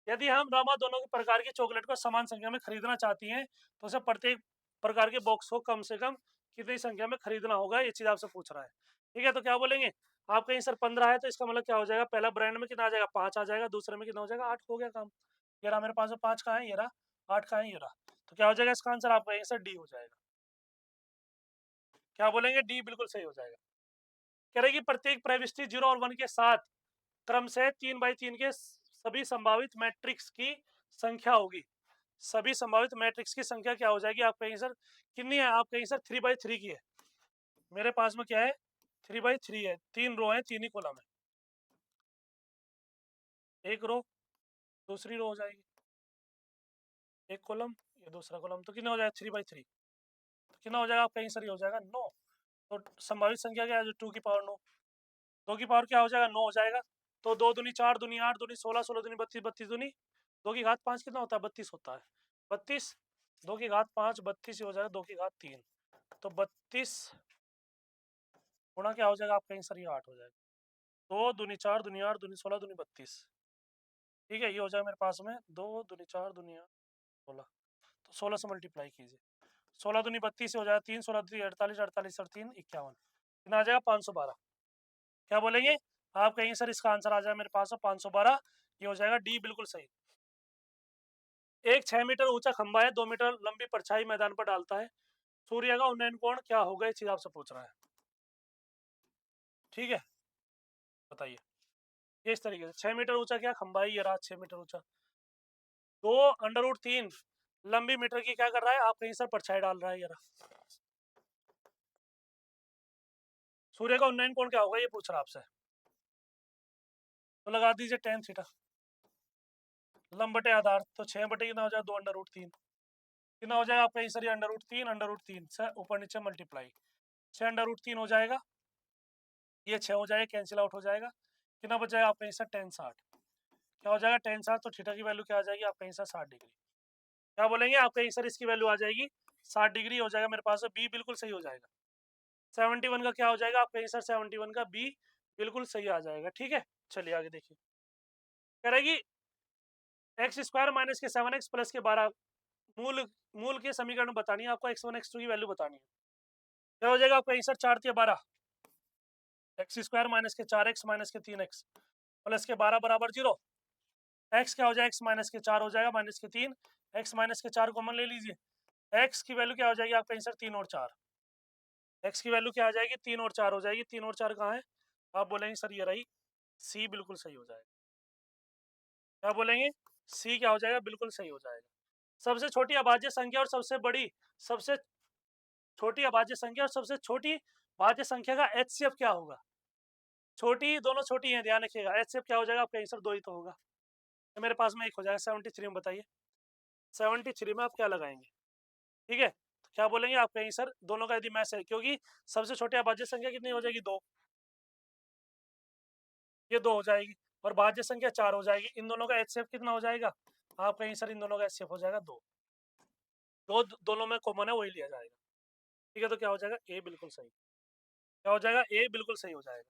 यदि हम रामा दोनों के प्रकार की चॉकलेट को समान संख्या में खरीदना चाहती हैं, तो उसे प्रत्येक प्रकार के बॉक्स को कम से कम कितनी संख्या में खरीदना होगा, ये चीज आपसे पूछ रहा है। ठीक है, तो क्या बोलेंगे आप कहीं सर 15 है, तो इसका मतलब क्या हो जाएगा, पहला ब्रांड में कितना आ जाएगा 5 आ जाएगा, दूसरे में कितना हो जाएगा 8, हो गया काम। ये रहा मेरे पास में 5 का है, ये रहा 8 का है, ये रहा, तो क्या हो जाएगा इसका आंसर आपका आंसर डी हो जाएगा। क्या बोलेंगे, डी बिल्कुल सही हो जाएगा। कह रहे कि प्रत्येक प्रविष्टि 0 और 1 के साथ क्रम से 3/3 के सभी संभावित मैट्रिक्स की संख्या होगी। सभी संभावित मैट्रिक्स की संख्या क्या हो जाएगी आपका आंसर कितनी है, आपका आंसर 3/3 की है। मेरे पास में क्या है 3/3 है, 3 रो है, 3 ही कॉलम है, एक रो दूसरी रो हो जाएगी, एक कॉलम ये दूसरा कॉलम, तो कितना हो जाएगा 3/3, तो कितना हो जाएगा आपका आंसर ये हो जाएगा 9। तो संभावित संख्या क्या है, 2 की पावर 9, 2 की पावर क्या हो जाएगा 9 हो जाएगा। तो 2 दूनी 4 दूनी 8 दूनी 16, 16 दूनी 32, 32 दूनी 2 की घात 5 कितना होता है 32 होता है, 32 2 की घात 5 32 हो जाएगा, 2 की घात 3, तो 32 गुणा क्या हो जाएगा आपका आंसर, ये 8 हो जाएगा। 2 दूनी 4 दूनी 8 दूनी 16 दूनी 32। ठीक है, ये हो जाएगा मेरे पास में 2 दूनी 4 दूनी 8 16। तो 16 से मल्टीप्लाई कीजिए, 16 दूनी 32 से हो जाएगा 3, 16 दूनी 48, 48 और 3 51, कितना आ जाएगा 512। क्या बोलेंगे आप कहेंगे सर इसका आंसर आ जाएगा मेरे पास 512, ये हो जाएगा डी बिल्कुल सही। एक 6 मीटर ऊंचा खंबा है, 2 मीटर लंबी परछाई मैदान पर डालता है, सूर्य का उन्नयन कोण क्या होगा, इस चीज आपसे पूछ रहा है। ठीक है, बताइए। इस तरीके से 6 मीटर ऊंचा क्या खंबा है, ये रहा 6 मीटर ऊंचा, 2√3 लंबी मीटर की क्या कर रहा है आप कहीं सर परछाई डाल रहा है, ये रहा। सूर्य का उन्नयन कोण क्या होगा ये पूछ रहा आपसे, तो लगा दीजिए tan थीटा, लंब बटे आधार, तो 6 बटे कितना हो जाएगा 2√3, कितना हो जाएगा आपका आंसर, ये √3 से ऊपर नीचे मल्टीप्लाई, 6√3 हो जाएगा, ये 6 हो जाएगा, कैंसिल आउट हो जाएगा, कितना बच जाएगा आपका आंसर tan 60। क्या हो जाएगा tan 60, तो थीटा की वैल्यू क्या आ जाएगी आपका आंसर 60 डिग्री। क्या बोलेंगे आपका आंसर इसकी वैल्यू आ जाएगी 60 डिग्री हो जाएगा मेरे पास, बी बिल्कुल सही हो जाएगा। 71 का क्या हो जाएगा आपका आंसर, 71 का बी बिल्कुल सही आ जाएगा। ठीक है, चलिए आगे देखिए, करेगी एक्स स्क्वायर माइनस के 7x प्लस के 12 मूल मूल के समीकरण बतानी है आपको, x1 x2 की वैल्यू बतानी है। क्या हो जाएगा आपका आंसर 4 के 12, एक्स स्क्वायर माइनस के 4x माइनस के 3x प्लस के 12 बराबर 0। x क्या हो जाएगा, x माइनस के 4 हो जाएगा माइनस के 3, x माइनस के 4 कॉमन ले लीजिए, x की वैल्यू क्या हो जाएगी आपका आंसर 3 और 4, x की वैल्यू क्या आ जाएगी 3 और 4 हो जाएगी, 3 और 4 कहाँ है, आप बोलेंगे सर ये रही, सी बिल्कुल सही हो जाएगा। क्या बोलेंगे, सी क्या हो जाएगा, बिल्कुल सही हो जाएगा। सबसे छोटी अभाज्य संख्या और सबसे बड़ी, सबसे छोटी अभाज्य संख्या और सबसे छोटी भाज्य संख्या का एचसीएफ क्या होगा, छोटी दोनों छोटी हैं ध्यान रखिएगा, एचसीएफ क्या हो जाएगा आपका आंसर 2 ही तो होगा, तो मेरे पास में एक हो जाएगा 73 में, बताइए 73 में आप क्या लगाएंगे। ठीक है, तो क्या बोलेंगे आपका आंसर दोनों का यदि मैच है, क्योंकि सबसे छोटी अभाज्य संख्या कितनी हो जाएगी 2, ये 2 हो जाएगी, और भाज्य संख्या 4 हो जाएगी, इन दोनों का एचसीएफ कितना हो जाएगा आपका आंसर, इन दोनों का एचसीएफ हो जाएगा 2, दोनों में कॉमन है वही लिया जाएगा। ठीक है, तो क्या हो जाएगा ए बिल्कुल सही, क्या हो जाएगा ए बिल्कुल सही हो जाएगा।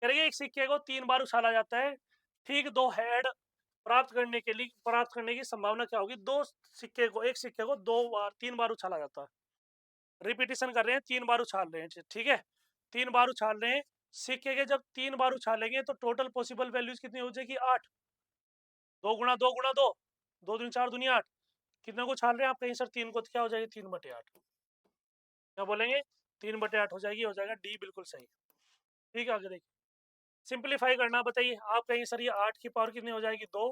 करिए एक सिक्के को 3 बार उछाला जाता है, ठीक 2 हेड प्राप्त करने की संभावना क्या होगी, एक सिक्के को 3 बार उछाला जाता है, रिपीटेशन कर रहे हैं 3 बार उछाल रहे हैं। ठीक है, 3 बार उछाल रहे हैं, सिक्के के जब 3 बार उछालेंगे तो टोटल पॉसिबल वैल्यूज कितनी हो जाएगी 8, 2 गुणा 2 गुणा 2, 2 दूनी 4 दूनी 8, कितने को उछाल रहे हैं आप कहीं सर 3 को, तो क्या हो जाएगी 3/8, क्या बोलेंगे 3/8 हो जाएगी, हो जाएगा डी बिल्कुल सही। ठीक है, आगे देखिए, सिंप्लीफाई करना, बताइए आप कहीं सर ये 8 की पावर कितनी हो जाएगी 2,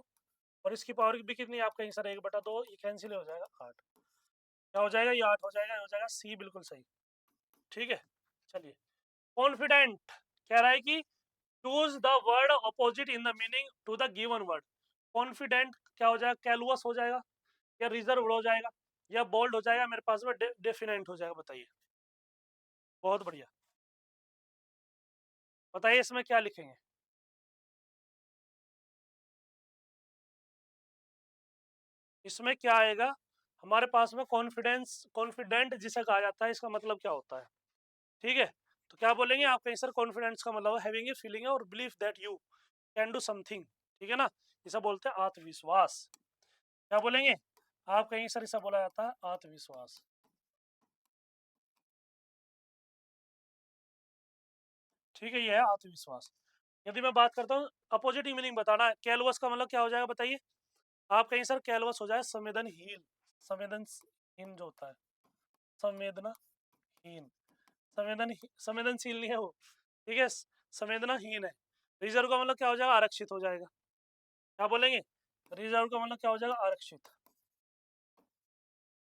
और इसकी पावर भी कितनी आप कहीं सर 1/2, ये कैंसिल हो जाएगा 8, क्या हो जाएगा ये 8 हो जाएगा, हो जाएगा सी बिल्कुल सही। ठीक है, चलिए, कॉन्फिडेंट कह रहा है कि choose the word opposite in the meaning to the given word, confident क्या हो जाएगा, कैलुअस हो जाएगा, या रिजर्व हो जाएगा, या बोल्ड हो जाएगा, मेरे पास में डेफिनेंट हो जाएगा, बताइए। बहुत बढ़िया, बताइए इसमें क्या लिखेंगे, इसमें क्या आएगा हमारे पास में, कॉन्फिडेंट जिसे कहा जाता है इसका मतलब क्या होता है। ठीक है, तो क्या बोलेंगे आप कहीं सर कॉन्फिडेंस का मतलब हैविंग ए फीलिंग है और believe that you can do something, ठीक है ना, इसे बोलते हैं आत्मविश्वास। क्या बोलेंगे आप कहीं सर, इसे बोला जाता है आत्मविश्वास। ठीक है, ये है आत्मविश्वास। यदि मैं बात करता हूँ अपोजिट मीनिंग बताना है, कैलवस का मतलब क्या हो जाएगा बताइए आप कहीं सर, कैलवस हो जाए संवेदनहीन, संवेदनहीन जो होता है, संवेदनाहीन, संवेदनशील नहीं है वो, ठीक है, संवेदनाहीन है। रिजर्व का मतलब क्या हो जाएगा, आरक्षित हो जाएगा। क्या बोलेंगे, रिजर्व का मतलब क्या हो जाएगा, आरक्षित।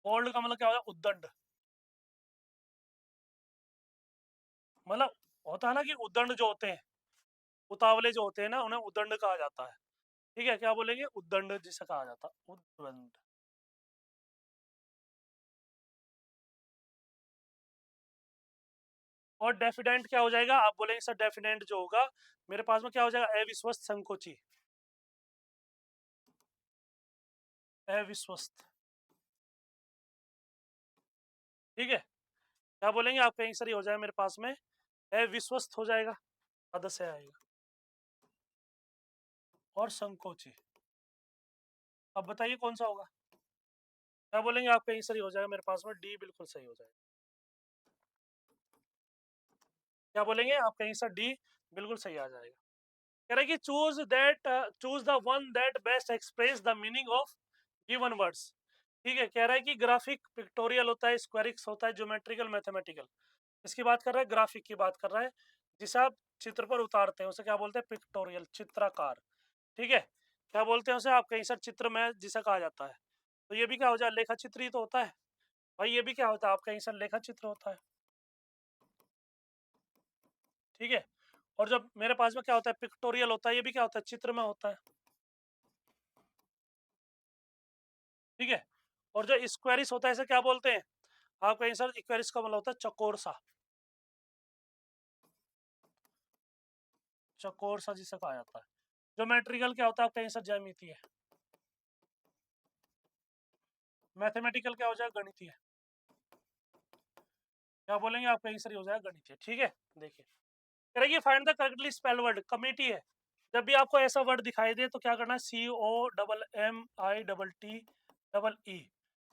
बोल्ड का मतलब क्या हो जाएगा, उद्दंड, मतलब होता है ना कि उद्दंड जो होते हैं, उतावले जो होते हैं ना, उन्हें उद्दंड कहा जाता है। ठीक है, क्या बोलेंगे, उद्दंड जिसे कहा जाता है, उद्दंड। और डेफिडेंट क्या हो जाएगा, आप बोलेंगे सर डेफिडेंट जो होगा मेरे पास में क्या हो जाएगा, अविश्वस्त संकोची, अविश्वस्त। ठीक है, क्या बोलेंगे आप कहीं सर, हो जाए मेरे पास में है विश्वस्त हो जाएगा, सदस्य आएगा, और संकोची। अब बताइए कौन सा होगा? क्या बोलेंगे आप? कहीं सही हो जाएगा मेरे पास में, डी बिल्कुल सही हो जाएगा। क्या बोलेंगे आप? कहीं सा डी बिल्कुल सही आ जाएगा। कह रहे कि choose the one that best express the meaning of given words. ठीक है, कह रहा है कि ग्राफिक पिक्टोरियल होता है, स्क्वेरिक्स होता है, ज्योमेट्रिकल, मैथमेटिकल। इसकी बात कर रहा है, ग्राफिक की बात कर रहा है, जिसे आप चित्र पर उतारते हैं उसे क्या बोलते हैं? पिक्टोरियल, चित्रकार। ठीक है, क्या बोलते हैं उसे आप? कहीं सर चित्र में जिसे कहा जाता है। तो ये भी क्या हो जाए? लेखा चित्र ही तो होता है भाई, ये भी क्या होता है आप? कहीं सर लेखा चित्र होता है। ठीक है, और जब मेरे पास में क्या होता है? पिक्टोरियल होता है, ये भी क्या होता है? चित्र में होता है। ठीक है, और जो स्क्वेरिस होता है इसे क्या बोलते हैं आप? कहीं सर स्क्वेरिस का मतलब होता है चकोर सा, चकोर सा जिसे कहा जाता है। ज्योमेट्रिकल क्या होता है आप? कहीं सर ज्यामितीय। मैथमेटिकल क्या हो जाएगा? गणितीय। क्या बोलेंगे आप? कहीं सर हो जाएगा गणितीय। ठीक है, देखिए करेंगे find the correctly spelled word. Committee है, जब भी आपको ऐसा वर्ड दिखाई दे तो क्या करना है? COMMI TTE।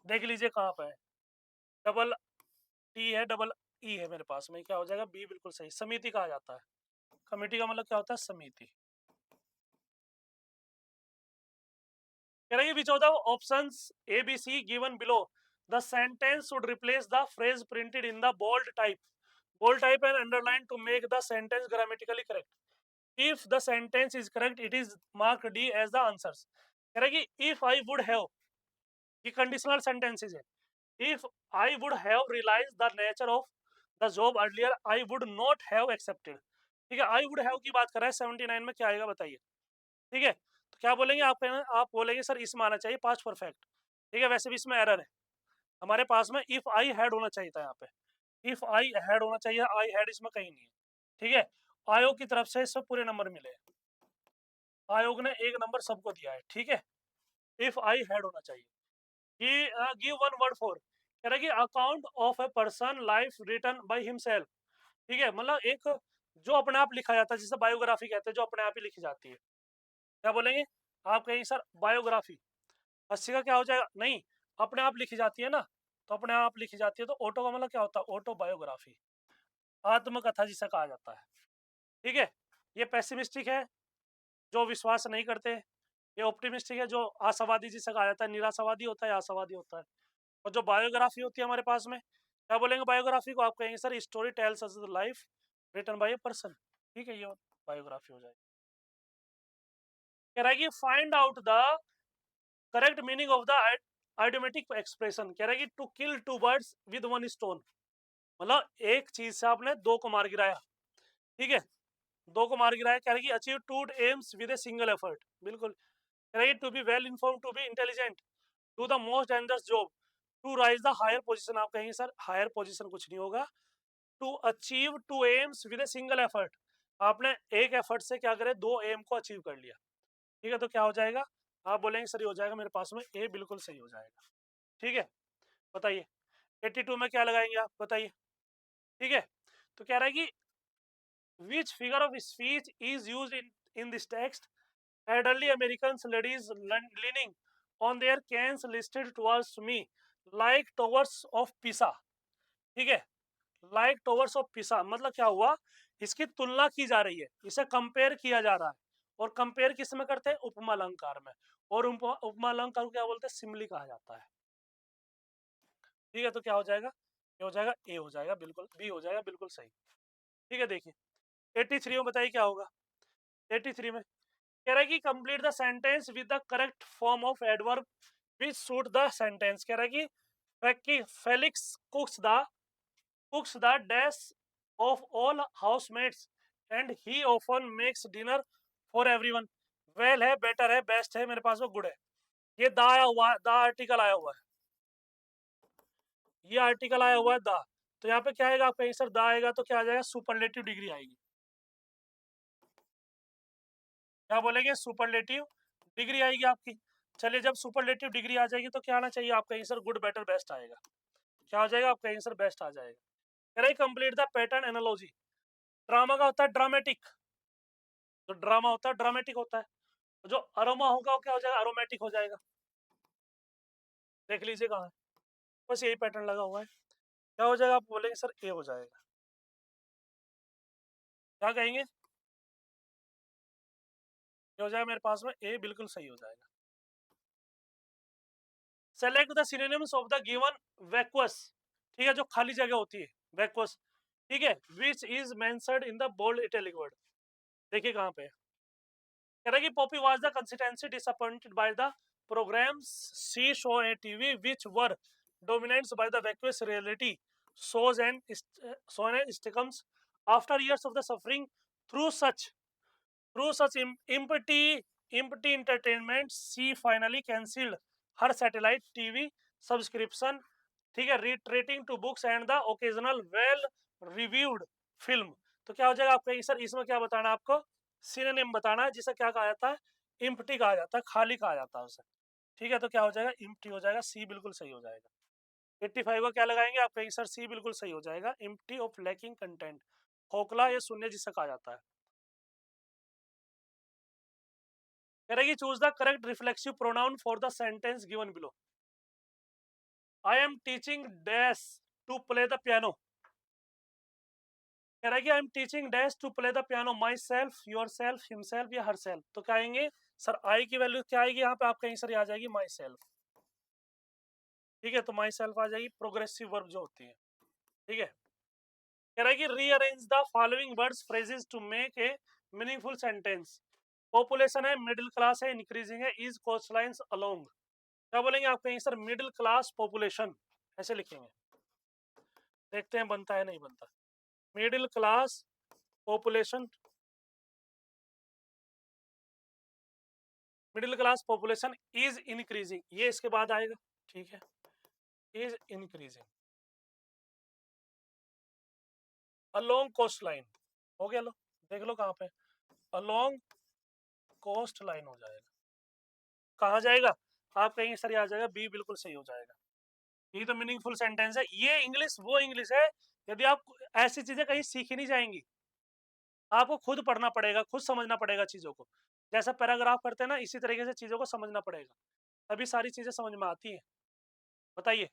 देख लीजिए कहाँ पे है, डबल टी है, डबल ई है मेरे पास में, क्या हो जाएगा? बी बिल्कुल सही। समिति कहा जाता है, कमेटी का मतलब क्या होता है? समिति। कह रही है which of the options A B C given below the sentence should replace the phrase printed in the bold type, bold type and underline to make the sentence grammatically correct. If the sentence is correct, it is marked D as the answers. कह रहा है कि if I would have, ये conditional sentences है, if I would have realized the nature of the job earlier, I would not have accepted. ठीक है, I would have की बात कर रहा है, 79 में क्या आएगा बताइए? ठीक है, तो क्या बोलेंगे आप बोलेंगे सर इसमें आना चाहिए पास्ट परफेक्ट। ठीक है, वैसे भी इसमें एरर है, हमारे पास में इफ आई हैड होना चाहिए था यहाँ पे, इफ आई हैड होना चाहिए, आई हैड इसमें कहीं नहीं है। ठीक है, आयोग की तरफ से इसमें पूरे नंबर मिले, आयोग ने एक नंबर सबको दिया है। ठीक है, इफ आई हैड होना चाहिए। कि गिव वन वर्ड फॉर, कह रहा है कि account of a person life written by himself. ठीक है, मतलब एक जो अपने आप लिखा जाता है, जिसे बायोग्राफी कहते हैं, जो अपने आप ही लिखी जाती है। क्या बोलेंगे आप? कहीं सर बायोग्राफी, 80 का क्या हो जाएगा? नहीं, अपने आप लिखी जाती है ना, तो अपने आप लिखी जाती है, तो ऑटो का मतलब क्या होता है? ऑटो बायोग्राफी, आत्मकथा जिसे कहा जाता है। ठीक है, ये पेसिमिस्टिक है, जो विश्वास नहीं करते। ये ऑप्टिमिस्टिक है, जो आशावादी जिसे कहा जाता है। निराशावादी होता है, आशावादी होता है। और जो बायोग्राफी होती है हमारे पास में, क्या बोलेंगे बायोग्राफी को? आप कहेंगे sir story tells us the life written by a person. ठीक है, ये बायोग्राफी हो जाएगी। कह रहा है कि find out the correct meaning of the idiomatic expression. कह रहा है कि to kill two birds with one stone, मतलब एक चीज से आपने दो को मार गिराया। ठीक है, दो को मार गिराया। कह रहा है कि achieve two aims with a single effort. बिल्कुल, कह रहा है to be well inform, to be intelligent, to the most dangerous job, to rise the higher position. आप कहेंगे सर हायर पोजीशन कुछ नहीं होगा, to achieve two aims with a single effort. आपने एक एफर्ट से क्या करे? दो एम को अचीव कर लिया। ठीक है, तो क्या हो जाएगा? आप बोलेंगे सर हो जाएगा मेरे पास में ए बिल्कुल सही हो जाएगा। ठीक है, बताइए 82 में क्या लगाएंगे आप? बताइए। ठीक है, तो कह रहा है कि which figure of speech is use in this text? elderly Americans ladies leaning on their canes listed towards me like towers of Pisa। ठीक है, like towers of Pisa मतलब क्या हुआ? इसकी तुलना की जा रही है, इसे कंपेयर किया जा रहा है। और कंपेयर किस में करते हैं? उपमा अलंकार में। और उपमा अलंकार को क्या बोलते हैं? सिमली कहा जाता है। ठीक है, तो क्या हो जाएगा? ये हो जाएगा ए हो जाएगा, बिल्कुल बी हो जाएगा, बिल्कुल सही। ठीक है, देखिए 83 में बताइए क्या होगा? 83 में कह रहा है कि complete the sentence with the correct form of adverb which suit the sentence. कह रहा है कि Felix कुक्स the dash of all housemates and he often makes dinner for everyone. Well है, बेटर है, बेस्ट है, मेरे पास वो गुड है। ये द आया हुआ है, द आर्टिकल आया हुआ है, ये आर्टिकल आया हुआ है द। तो यहाँ पे क्या आएगा? आपका आंसर द आएगा, तो क्या आ जाएगा? सुपरलेटिव डिग्री आएगी। क्या बोलेंगे? सुपरलेटिव डिग्री आएगी आपकी। चलिए, जब सुपरलेटिव डिग्री आ जाएगी तो क्या आना चाहिए? आपका आंसर गुड, बेटर, बेस्ट आएगा। क्या आ जाएगा? आपका आंसर बेस्ट आ जाएगा। कह रही complete the pattern analogy. Drama का होता है ड्रामेटिक, जो ड्रामा होता है ड्रामेटिक होता है, जो अरोमा होगा वो क्या हो जाएगा, अरोमेटिक हो जाएगा। देख लीजिए कहाँ है, बस यही पैटर्न लगा हुआ है। क्या हो जाएगा, आप बोलेंगे सर ए हो जाएगा, क्या कहेंगे, ये हो जाएगा मेरे पास में ए बिल्कुल सही हो जाएगा। Select the synonyms of the given vacuous, ठीक है, जो खाली जगह होती है वैक्वस, ठीक है, which is mentioned in the bold italic word. देखिए कहाँ पे कह रहा है कि Poppy was the consistency disappointed by the programmes she show and TV which were dominates by the vacuous reality shows and sitcoms. After years of the suffering through such empty entertainment, she finally cancelled her satellite TV subscription, ठीक है, retreating to books and the occasional well reviewed film। तो क्या हो जाएगा आपका sir, इसमें क्या बताना है आपको, सिनोनिम बताना है, जिसे क्या कहा जाता है, इम्प्टी कहा जाता है, खाली कहा जाता है उसे, ठीक है। तो क्या हो जाएगा, इम्प्टी हो जाएगा, सी बिल्कुल सही हो जाएगा। 85 को क्या लगाएंगे आप, कहीं सर सी बिल्कुल सही हो जाएगा, एम्प्टी ऑफ लैकिंग कंटेंट, खोखला या शून्य जिसे कहा जाता है। कह रहा है choose the correct reflexive pronoun for the sentence given below. I am teaching dash to play the piano, कह रहा है कि I am teaching dash to play the piano, myself, yourself, himself या her self. तो क्या आएंगे sir, आई की value क्या आएगी यहाँ पे, आप कहीं सर आ जाएगी माई सेल्फ, ठीक है, तो माई सेल्फ आ जाएगी, प्रोग्रेसिव वर्ब जो होती है, ठीक है। कह रहा है कि rearrange the following words phrases to make a meaningful sentence. Population है, मिडिल क्लास है, इंक्रीजिंग है, इज कोस्ट लाइन्स अलोंग। क्या बोलेंगे आप कहीं सर, मिडिल क्लास पॉपुलेशन, ऐसे लिखेंगे, देखते हैं बनता है नहीं बनता। Middle class population, middle class population is increasing, ये इसके बाद आएगा, ठीक है, is increasing along coast line, हो गया, लो देख लो कहाँ पे, अलोंग कोस्ट लाइन हो जाएगा, कहाँ जाएगा, आप कहेंगे सर आ जाएगा बी, बिल्कुल सही हो जाएगा। ये तो मीनिंगफुल सेंटेंस है, ये इंग्लिश वो इंग्लिश है, यदि आप ऐसी चीजें कहीं सीखी नहीं जाएंगी, आपको खुद पढ़ना पड़ेगा, खुद समझना पड़ेगा चीजों को, जैसा पैराग्राफ करते हैं ना, इसी तरीके से चीजों को समझना पड़ेगा, तभी सारी चीजें समझ में आती हैं। बताइए,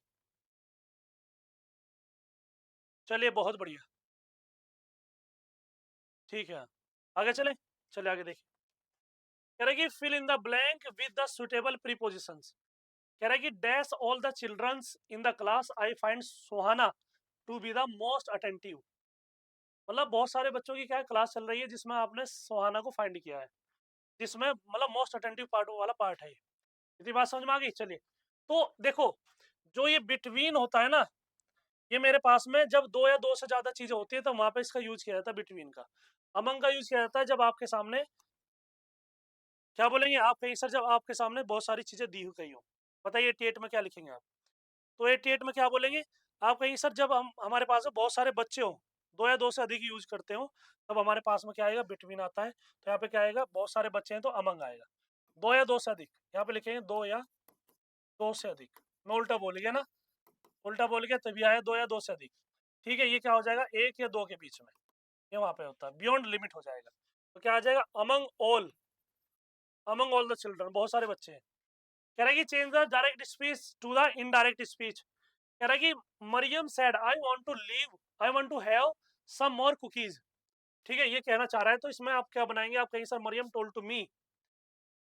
चलिए बहुत बढ़िया, ठीक है, आगे चले, चले आगे देखिए। कह रहा है कि fill in the blank with the suitable prepositions. कह रहा है कि dash all the childrens in the class I find Suhana to be the most attentive. मतलब बहुत सारे बच्चों की क्या है, क्लास चल रही है जिसमें आपने सुहाना को फाइंड किया है, जिसमें मतलब मोस्ट अटेंटिव पार्ट वाला पार्ट है ये। इतनी बात समझ में आ गई। चलिए, तो देखो, जो ये बिटवीन होता है ना, ये मेरे पास में जब दो या दो से ज्यादा चीजें होती है तो वहां पे इसका यूज किया जाता है बिटवीन का। अमंग का यूज किया जाता है जब आपके सामने, क्या बोलेंगे आप कहीं सर, जब आपके सामने बहुत सारी चीजें दी हुई गई हो। बताइए 88 में क्या लिखेंगे आप, तो 88 में क्या बोलेंगे आप कहीं सर, जब हम हमारे पास में बहुत सारे बच्चे हो, दो या दो से अधिक यूज करते हो, तब हमारे पास में क्या आएगा, बिटवीन आता है। तो यहाँ पे क्या आएगा, बहुत सारे बच्चे हैं तो अमंग आएगा। दो या दो से अधिक, यहाँ पे लिखेंगे दो या दो से अधिक। मैं उल्टा बोल गया ना, उल्टा बोल गया तभी आया दो या दो से अधिक, ठीक है। ये क्या हो जाएगा, एक या दो के बीच में, ये वहां पे होता है, बियॉन्ड लिमिट हो जाएगा। तो क्या आ जाएगा, among all, among all the children, बहुत सारे बच्चे हैं। कह रहा है कि change the direct speech to the indirect speech. कह रहा है कि Mariam said I want to leave, I want to have some more cookies, ठीक है, ये कहना चाह रहा है, तो इसमें आप क्या बनाएंगे, आप कहीं sir Mariam told to me,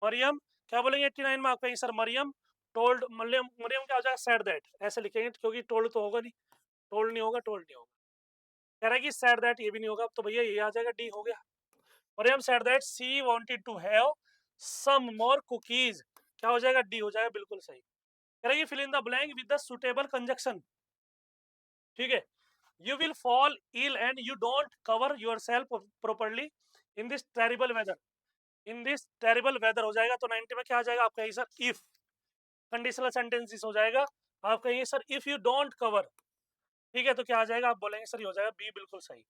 Mariam क्या बोलेंगे 89 में, आप कहीं sir Mariam told, Mariam Mariam क्या हो जाएगा, सेड दैट, ऐसे लिखेंगे, क्योंकि टोल्ड तो होगा नहीं, टोल्ड नहीं होगा, टोल्ड नहीं होगा। कह रहा है कि सेड दैट, ये भी नहीं होगा, तो भैया ये आ जाएगा, डी हो गया। Mariam said that she wanted to have some more cookies, क्या हो जाएगा, डी हो जाएगा, बिल्कुल सही। कह रहा है कि fill in the blank with the suitable conjunction, ठीक है। You will fall ill and you don't cover yourself properly in this terrible weather, in this terrible weather हो जाएगा। तो 90 में क्या आ जाएगा, आप कहिए सर if, कंडीशनल सेंटेंसेस हो जाएगा, आप कहिए sir if you don't cover, ठीक है, तो क्या आ जाएगा, आप बोलेंगे सर ये हो जाएगा बी, बिल्कुल सही।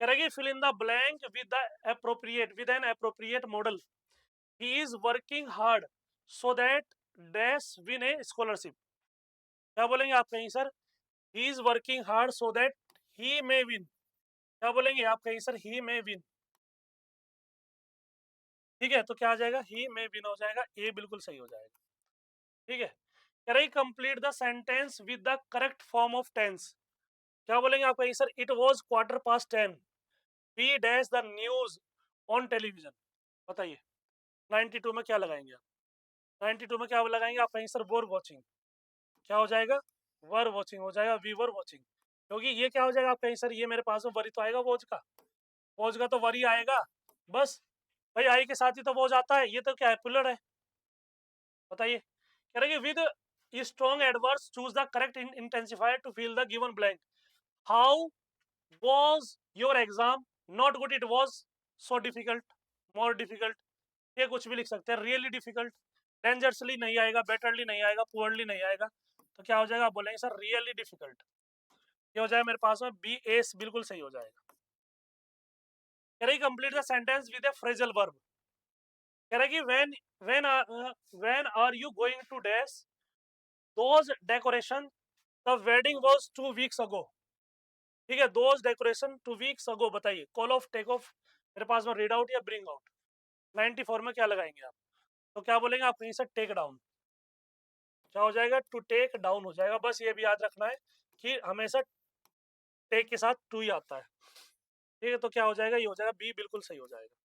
करेगी fill in the blank with the appropriate, with an appropriate modal, he is working hard so that dash win a scholarship. क्या बोलेंगे आप कहीं sir, he is working hard so that he may win, क्या बोलेंगे आप कहीं sir ही में win, ठीक है, तो क्या आ जाएगा ही में विन हो जाएगा, ए बिल्कुल सही हो जाएगा, ठीक है। कह रही complete the sentence with the correct form of tense, क्या बोलेंगे आप कहीं sir it was 10:15 we dash the news on television, बताइए 92 में क्या लगाएंगे आप, 92 में क्या लगाएंगे आप कहीं सर वर वॉचिंग, क्या हो जाएगा वर वॉचिंग हो जाएगा, वी वर वॉचिंग, क्योंकि ये क्या हो जाएगा आप कहीं सर ये मेरे पास में वरी तो आएगा वॉच का तो वरी आएगा बस, भाई आई के साथ ही तो वॉच आता है, ये तो क्या है पुलर है, बताइए। कह रहे with strong adverbs choose the correct intensifier to fill the given blank, how was your exam, not good it was so difficult, more difficult, ये कुछ भी लिख सकते हैं, रियली डिफिकल्ट, डेंजरसली नहीं आएगा, बेटरली नहीं आएगा, पुअरली नहीं आएगा, तो क्या हो जाएगा आप बोलेंगे सर रियली डिफिकल्ट, ये हो जाएगा मेरे पास में बी एस बिल्कुल सही हो जाएगा। कह रही complete the sentence with a phrasal verb, कह रहा है कि when are you going to dash those decoration, the wedding was 2 weeks ago, ठीक है, दोज डेकोरेशन 2 weeks ago, बताइए कॉल ऑफ टेक ऑफ मेरे पास में रीड आउट या ब्रिंग आउट, 94 में क्या लगाएंगे आप, तो क्या बोलेंगे आप कहीं से टेक डाउन, क्या हो जाएगा टू टेक डाउन हो जाएगा, बस ये भी याद रखना है कि हमेशा टेक के साथ टू ही आता है, ठीक है, तो क्या हो जाएगा ये हो जाएगा बी बिल्कुल सही हो जाएगा।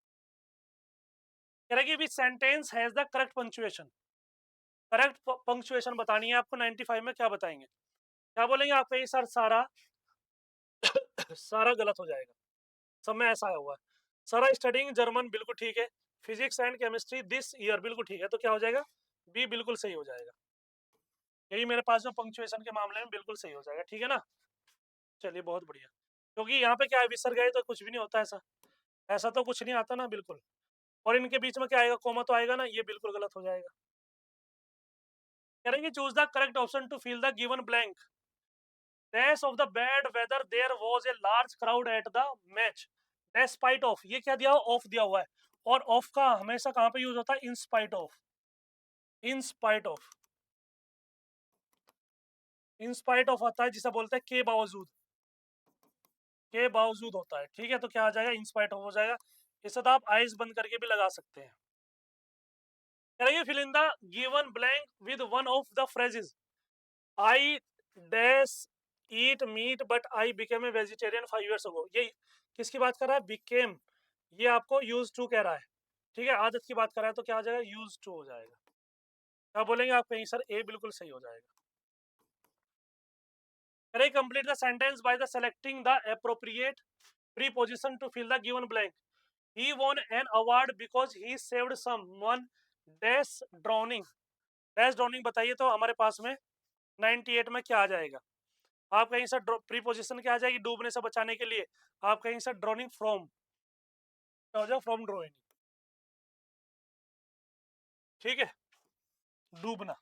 कह रहा है कि विच sentence has the correct punctuation, correct punctuation बतानी है आपको, 95 में क्या बताएंगे, क्या बोलेंगे आप कहीं सर सारा सारा गलत हो जाएगा, सब में ऐसा हुआ है, सारा स्टडिंग जर्मन बिल्कुल ठीक है, physics and chemistry this year बिल्कुल ठीक है, तो क्या हो जाएगा बी बिल्कुल सही हो जाएगा, यही मेरे पास में पंक्चुएशन के मामले में बिल्कुल सही हो जाएगा, ठीक है ना। चलिए बहुत बढ़िया, क्योंकि यहाँ पे क्या है विसर गए तो कुछ भी नहीं होता, ऐसा ऐसा तो कुछ नहीं आता ना बिल्कुल, और इनके बीच में क्या आएगा कोमा तो आएगा ना, ये बिल्कुल गलत हो जाएगा। करेंगे choose the correct option to fill the given blank, dash of the bad weather there was a large crowd at the match, despite of, ये क्या दिया ऑफ दिया हुआ है, और ऑफ का हमेशा कहां पे यूज होता है in spite of, in spite of, in spite of आता है जिसे बोलते हैं के बावजूद होता है, ठीक है, तो क्या आ जाएगा इन स्पाइट ऑफ हो जाएगा, इसे तो आप आइज बंद करके भी लगा सकते हैं। करेंगे fill in the given blank with one of the phrases, I dash eat meat but I became a vegetarian 5 years ago, ये किसकी बात कर रहा है बिकेम, ये आपको यूज टू कह रहा है, ठीक है, आदत की बात कर रहा है, तो क्या आ जाएगा यूज टू हो जाएगा, क्या बोलेंगे आप कहीं सर ए बिल्कुल सही हो जाएगा। करें complete the sentence by the selecting the appropriate preposition to fill the given blank, he won an award because he saved someone dash drowning, dash drowning बताइए, तो हमारे पास में 98 में क्या आ जाएगा, आप कहीं से प्रीपोजिशन क्या आ जाएगी डूबने से बचाने के लिए, आप कहीं से ड्रोनिंग फ्रॉम, क्या हो जाएगा फ्रॉम ड्रोइंग, ठीक है, डूबना,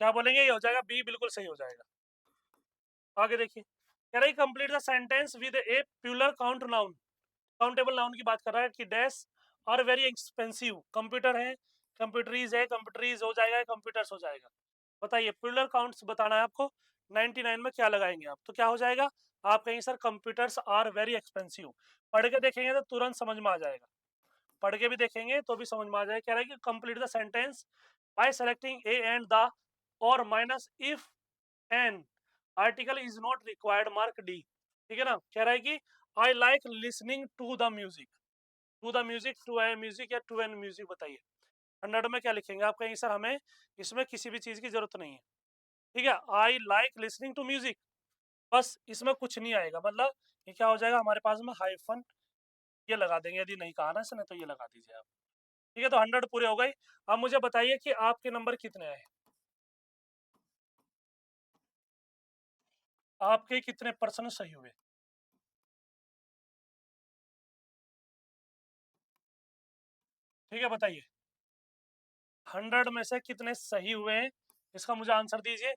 क्या बोलेंगे ये हो जाएगा बी बिल्कुल सही हो जाएगा। आगे देखिए, कह रही complete the sentence with a plural count noun, countable noun की बात कर रहा है कि dash are very expensive, computer है, कंप्यूटरीज है, कंप्यूटरीज हो जाएगा, कंप्यूटर्स हो जाएगा, बताइए प्यूलर काउंट्स बताना है आपको, 99 में क्या लगाएंगे आप, तो क्या हो जाएगा आप कहीं sir computers are very expensive, पढ़ के देखेंगे तो तुरंत समझ में आ जाएगा, पढ़ के भी देखेंगे तो भी समझ में आ जाएगा। कह रहा है कि complete the sentence by selecting a and the और minus if an article is not required mark D, ठीक है ना। कह रहा है कि I like listening to the music, to the music, to a music या टू एन म्यूजिक, बताइए 100 में क्या लिखेंगे आप कहेंगे सर हमें इसमें किसी भी चीज की जरूरत नहीं है, ठीक है, I like listening to music, बस इसमें कुछ नहीं आएगा, मतलब ये क्या हो जाएगा हमारे पास में हाइफन ये लगा देंगे, यदि नहीं कहा ना इसने तो ये लगा दीजिए आप, ठीक है, तो 100 पूरे हो गए। अब मुझे बताइए कि आपके नंबर कितने आए, आपके कितने परसेंट सही हुए, ठीक है, बताइए 100 में से कितने सही हुए हैं, इसका मुझे आंसर दीजिए,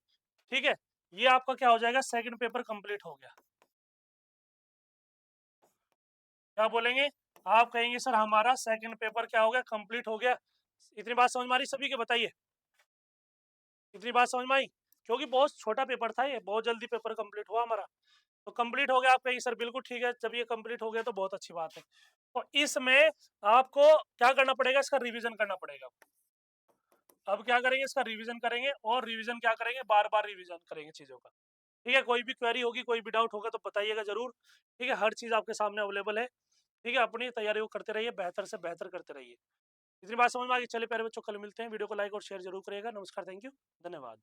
ठीक है, ये आपका क्या हो जाएगा सेकंड पेपर कंप्लीट हो गया, क्या बोलेंगे आप कहेंगे सर हमारा सेकंड पेपर क्या हो गया कंप्लीट हो गया, इतनी बात समझ में आ रही सभी के, बताइए इतनी बात समझ में आई, क्योंकि बहुत छोटा पेपर था ये, बहुत जल्दी पेपर कंप्लीट हुआ हमारा, तो कंप्लीट हो गया, आप कहेंगे सर बिल्कुल ठीक है, जब ये कंप्लीट हो गया तो बहुत अच्छी बात है। तो इसमें आपको क्या करना पड़ेगा, इसका रिवीजन करना पड़ेगा। अब क्या करेंगे, इसका रिवीजन करेंगे, और रिवीजन क्या करेंगे, बार बार रिवीजन करेंगे चीज़ों का। ठीक है, कोई भी क्वेरी होगी, कोई भी डाउट होगा तो बताइएगा जरूर। ठीक है, हर चीज़ आपके सामने अवेलेबल है। ठीक है, अपनी तैयारी को करते रहिए, बेहतर से बेहतर करते रहिए। इतनी बात समझ में आ गई? चलिए प्यारे बच्चों, कल मिलते हैं। वीडियो को लाइक और शेयर जरूर करिएगा। नमस्कार, थैंक यू, धन्यवाद।